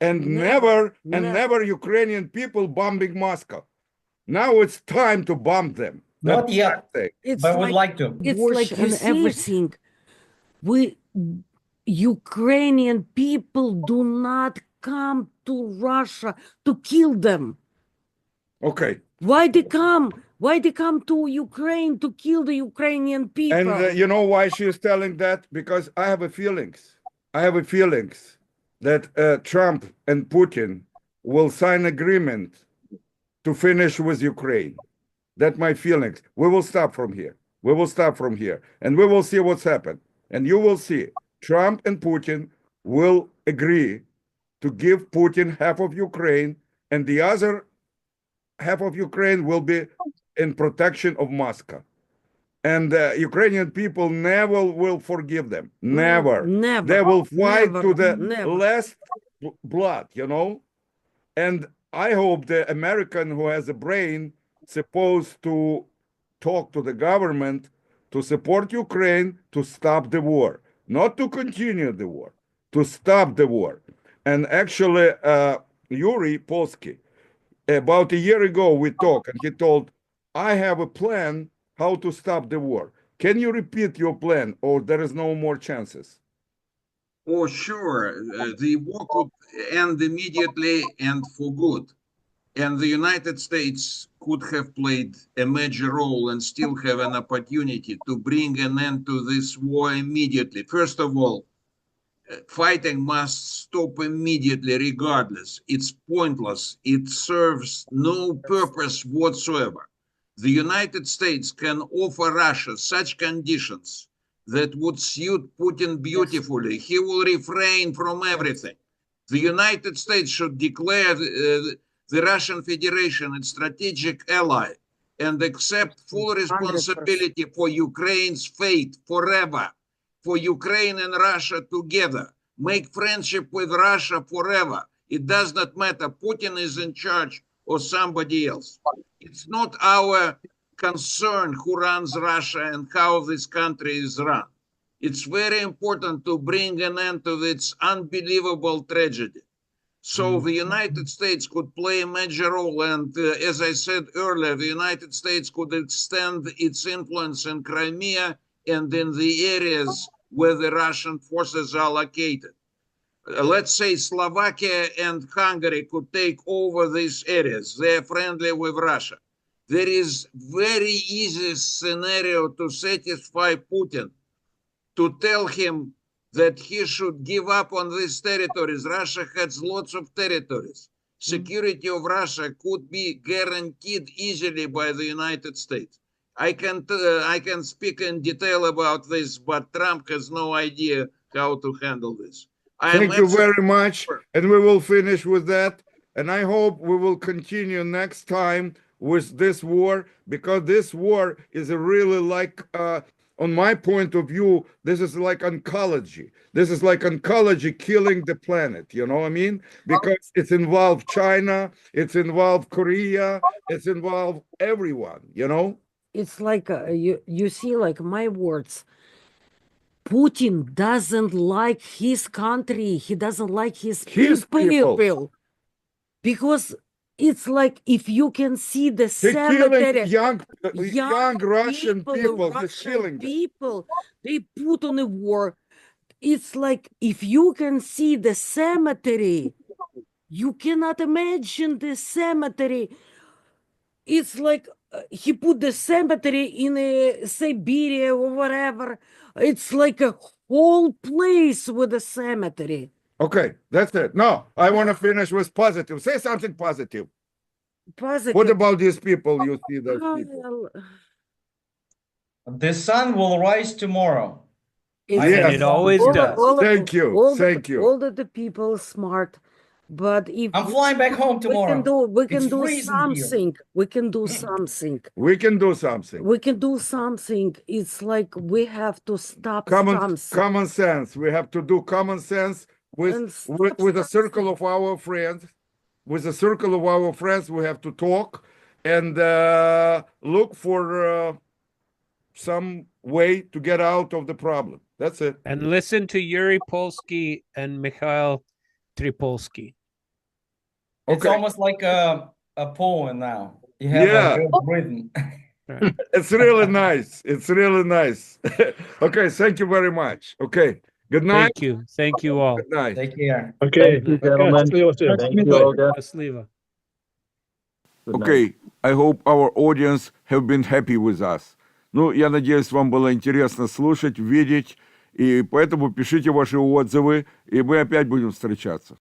and never Ukrainian people bombing Moscow. Now it's time to bomb them. Not That's yet. what I say. It's But I would like to. it's Worse, like you and see- everything. We Ukrainian people do not come to Russia to kill them. Okay. Why they come? Why they come to Ukraine to kill the Ukrainian people? And you know why she is telling that? Because I have a feelings. That Trump and Putin will sign agreement to finish with Ukraine. That's my feelings. We will stop from here. And we will see what's happened. And you will see Trump and Putin will agree to give Putin half of Ukraine, and the other half of Ukraine will be in protection of Moscow. And Ukrainian people never will forgive them. Never. Never. They will fight Never. to the Never. last blood, And I hope the American who has a brain supposed to talk to the government to support Ukraine to stop the war, not to continue the war, to stop the war. And actually, Yuri Polsky, about a year ago, we talked, and he told, I have a plan how to stop the war. Can you repeat your plan, or there is no more chances? Oh, sure. The war could end immediately and for good. And the United States could have played a major role and still have an opportunity to bring an end to this war immediately. First of all, fighting must stop immediately, regardless. It's pointless. It serves no purpose whatsoever. The United States can offer Russia such conditions that would suit Putin beautifully. He will refrain from everything. The United States should declare the Russian Federation its strategic ally and accept full responsibility for Ukraine's fate forever, for Ukraine and Russia together. Make friendship with Russia forever. It does not matter. Putin is in charge or somebody else. It's not our concern who runs Russia and how this country is run. It's very important to bring an end to its unbelievable tragedy. So the United States could play a major role. And as I said earlier, the United States could extend its influence in Crimea and in the areas where the Russian forces are located. Let's say Slovakia and Hungary could take over these areas. They're friendly with Russia. There is very easy scenario to satisfy Putin, to tell him that he should give up on these territories. Russia has lots of territories. Security of Russia could be guaranteed easily by the United States. I can speak in detail about this, but Trump has no idea how to handle this. Thank you very much. And we will finish with that. And I hope we will continue next time with this war, because this war is a really like, on my point of view, this is like oncology. This is like oncology killing the planet, you know what I mean? Because it's involved China, it's involved Korea, it's involved everyone, you know? It's like you see, like my words. Putin doesn't like his country. He doesn't like his people. Because it's like if you can see the They're cemetery, killing young Russian people. They're Russian killing them. people, they put on a war. It's like if you can see the cemetery, you cannot imagine the cemetery. It's like he put the cemetery in Siberia or whatever. It's like a whole place with a cemetery. Okay, that's it. No, I want to finish with positive. Say something positive. Positive. What about these people? You see those people? Well, The sun will rise tomorrow. it's- Yes. And it always all does. all Thank you, all thank you. All of the people smart, but if I'm flying back home we can tomorrow. do, we can It's do freezing here. something. We can do something. We can do something. We can do something. It's like we have to stop Common something. sense. We have to do common sense And with stop with a circle something. of our friends. With a circle of our friends, we have to talk and look for some way to get out of the problem. That's it. And listen to Yuri Polsky and Mikhail Tripolsky. It's Okay. almost like a poem now. You have Yeah. a good rhythm. It's really nice. It's really nice. Okay, thank you very much. Okay. Good night. Thank you all. Good night. Take care. Okay. Thank you, gentlemen. Thank you, Olga. Счастливо. Good night. Okay, I hope our audience have been happy with us. Ну, я надеюсь, вам было интересно слушать, видеть, и поэтому пишите ваши отзывы, и мы опять будем встречаться.